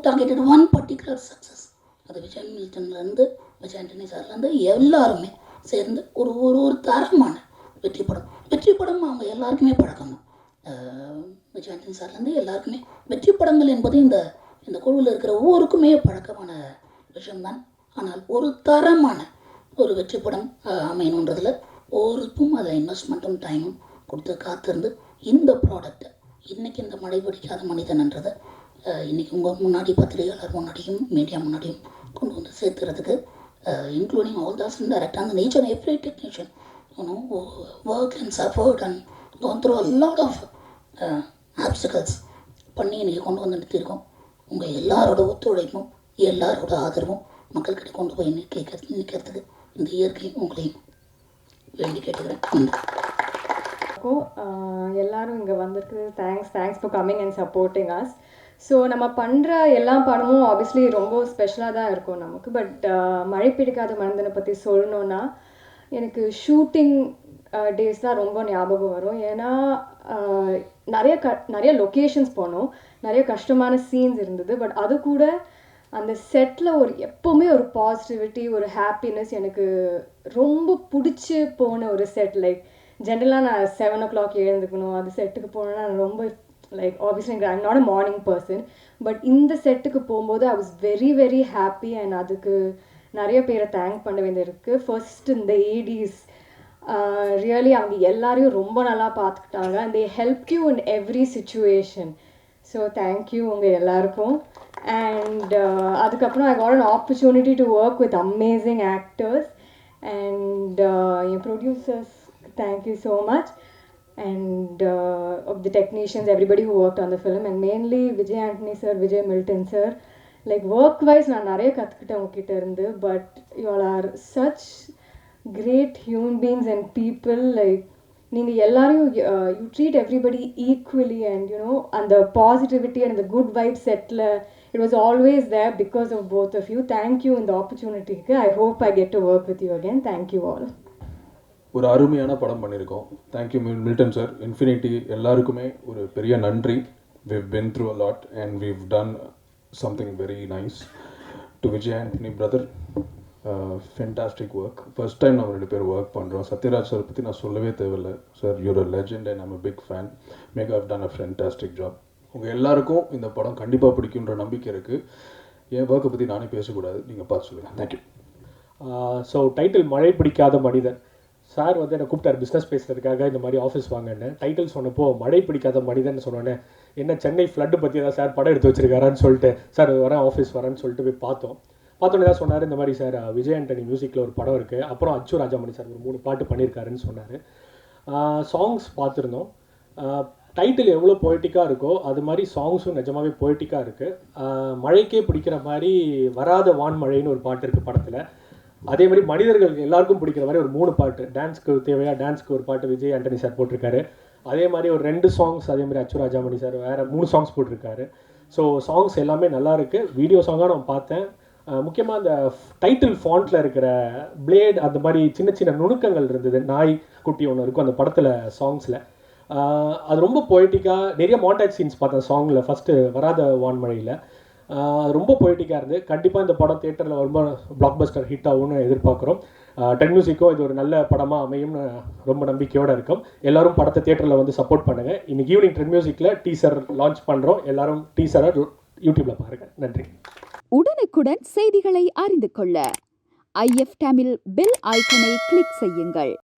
targeted one particular success. அது விஜய் மில்டன்லேருந்து விஜய் ஆண்டனி சார்லேருந்து எல்லாருமே சேர்ந்து ஒரு ஒரு ஒரு தரமான வெற்றி படம் அவங்க எல்லாருக்குமே பழக்கம் தான். விஜய் ஆண்டனி சார்லேருந்து எல்லாருக்குமே வெற்றி படங்கள் என்பது இந்த குழுவில் இருக்கிற ஒவ்வொருக்குமே பழக்கமான விஷயம்தான். ஆனால் ஒரு தரமான ஒரு வெற்றி படம் அமையணுன்றதில் ஒவ்வொருக்கும் அதை இன்வெஸ்ட்மெண்ட்டும் டைமும் கொடுத்து காத்திருந்து இந்த ப்ராடக்டை இன்றைக்கி இந்த மழை பிடிக்காத மனிதன்ன்றதை இன்றைக்கி உங்கள் முன்னாடி, பத்திரிகையாளர் முன்னாடியும், மீடியா முன்னாடியும் கொண்டு வந்து சேர்த்துறதுக்கு, including all those and direct அந்த nature every technician work and suffered and gone through a lot of obstacles பண்ணி இன்றைக்கி கொண்டு வந்து நிறுத்தியிருக்கோம். உங்கள் எல்லாரோட ஒத்துழைப்பும் எல்லாரோட ஆதரவும் மக்கள்கிட்ட கொண்டு போய் நிற்கிறதுக்கு இந்த இயற்கையும் உங்களையும் வேண்டி கேட்டுக்கிறேன். எல்லாரும் இங்கே வந்திருக்கு. Thanks for coming and supporting us. So நம்ம பண்ணுற எல்லா படமும் ஆப்வியஸ்லி ரொம்ப ஸ்பெஷலாக தான் இருக்கும் நமக்கு. பட் மழை பிடிக்காத மனிதனை பற்றி சொல்லணுன்னா எனக்கு ஷூட்டிங் டேஸ் தான் ரொம்ப ஞாபகம் வரும். ஏன்னா நிறைய லொக்கேஷன்ஸ் போனோம், நிறைய கஷ்டமான சீன்ஸ் இருந்தது. பட் அது கூட அந்த செட்டில் எப்போவுமே ஒரு பாசிட்டிவிட்டி, ஒரு ஹாப்பினஸ் எனக்கு ரொம்ப பிடிச்சி போன ஒரு செட். லைக் ஜென்ரலாக நான் 7 o'clock எழுந்துக்கணும், அது செட்டுக்கு போனேன்னா நான் ரொம்ப like obviously I'm not a morning person. But இந்த செட்டுக்கு போகும்போது I was very very happy. And அதுக்கு நிறைய பேரை தேங்க் பண்ண வேண்டியது இருக்குது. ஃபர்ஸ்ட் இந்த ஏடிஸ் ரியலி அவங்க எல்லாரையும் ரொம்ப நல்லா பார்த்துக்கிட்டாங்க. And they help you in every situation. So thank you உங்கள் எல்லாருக்கும். And அதுக்கப்புறம் I got an opportunity to work with amazing actors and your producers, thank you so much, and of the technicians, everybody who worked on the film, and mainly Vijay Antony sir, Vijay Milton sir. Like work wise நான் நிறைய கற்றுக்கிட்டேன் உங்ககிட்ட இருந்து, but you all are such great human beings and people. Like நீங்கள் எல்லாரையும் you treat everybody equally, and you know, and the positivity and the good vibe setல it was always there because of both of you. Thank you in the opportunity. I hope I get to work with you again. Thank you all. ஒரு அருமையான படம் பண்ணியிருக்கோம். Thank you Milton sir, infinity எல்லாருக்குமே ஒரு பெரிய நன்றி. we've been through a lot and we've done something very nice. to Vijay Antony brother, fantastic work. first time நம்ம ரெண்டு பேர் ஒர்க் பண்ணுறோம். சத்யராஜ் சார் பற்றி நான் சொல்லவே தேவையில்லை. Sir you're a legend and I'm a big fan. Mega have done a fantastic job. உங்கள் எல்லாருக்கும் இந்த படம் கண்டிப்பாக பிடிக்குன்ற நம்பிக்கை இருக்குது. என் ஒர்க்கை பற்றி நானே பேசக்கூடாது, நீங்கள் பார்த்து சொல்லுங்கள். தேங்க்யூ. ஸோ டைட்டில் மழை பிடிக்காத மனிதன். சார் வந்து என்னை கூப்பிட்டார் பிஸ்னஸ் பேசுறதுக்காக, இந்த மாதிரி ஆஃபீஸ் வாங்கன்னு. டைட்டில் சொன்னப்போ மழை பிடிக்காத மனிதன் சொன்னோன்னே என்ன சென்னை ஃப்ளட்டு பற்றி ஏதாவது சார் படம் எடுத்து வச்சிருக்காரான்னு சொல்லிட்டு, சார் வரேன் ஆஃபீஸ் வரேன்னு சொல்லிட்டு போய் பார்த்தோன்னே தான் சொன்னார், இந்த மாதிரி சார் விஜய் ஆண்டனி மியூசிக்கில் ஒரு படம் இருக்குது, அப்புறம் அச்சு ராஜாமணி சார் ஒரு 3 பாட்டு பண்ணியிருக்காருன்னு சொன்னார். சாங்ஸ் பார்த்துருந்தோம். டைட்டில் எவ்வளோ பொய்டிக்காக இருக்கோ அது மாதிரி சாங்ஸும் நிஜமாகவே பொய்டிக்காக இருக்குது. மழைக்கே பிடிக்கிற மாதிரி வராத வான்மழைன்னு ஒரு பாட்டு இருக்குது படத்தில். அதே மாதிரி மனிதர்கள் எல்லாருக்கும் பிடிக்கிற மாதிரி ஒரு 3 பாட்டு, டான்ஸ்க்கு தேவையாக டான்ஸ்க்கு ஒரு பாட்டு விஜய் ஆண்டனி சார் போட்டிருக்காரு. அதே மாதிரி ஒரு 2 சாங்ஸ் அதே மாதிரி அச்சு ராஜாமணி சார் வேறு 3 சாங்ஸ் போட்டிருக்காரு. ஸோ சாங்ஸ் எல்லாமே நல்லா இருக்குது. வீடியோ சாங்காக நான் பார்த்தேன். முக்கியமாக அந்த டைட்டில் ஃபாண்ட்டில் இருக்கிற பிளேட் அந்த மாதிரி சின்ன சின்ன நுணுக்கங்கள் இருந்தது. நாய் குட்டி ஒன்று இருக்கும் அந்த படத்தில் சாங்ஸில். அது ரொம்ப பொய்டிக்காக நிறைய மாண்டாஜ் சீன்ஸ் பார்த்தேன் சாங்கில் ஃபஸ்ட்டு வராத வான்மழையில். ரொம்ப பொய்டிக்காக இருந்து கண்டிப்பாக இந்த படம் தியேட்டரில் ரொம்ப பிளாக் பஸ்டர் ஹிட் ஆகும்னு எதிர்பார்க்குறோம். டென் மியூசிக்கும் இது ஒரு நல்ல படமாக அமையும்னு ரொம்ப நம்பிக்கையோடு இருக்கும். எல்லோரும் படத்தை தியேட்டரில் வந்து சப்போர்ட் பண்ணுங்கள். இன்றைக்கி ஈவினிங் டென் மியூசிக்கில் டீசர் லான்ச் பண்ணுறோம். எல்லோரும் டீசரை யூடியூப்பில் பாருங்கள். நன்றி. உடனுக்குடன் செய்திகளை அறிந்து கொள்ள IF தமிழ் பெல் ஐக்கனை கிளிக் செய்யுங்கள்.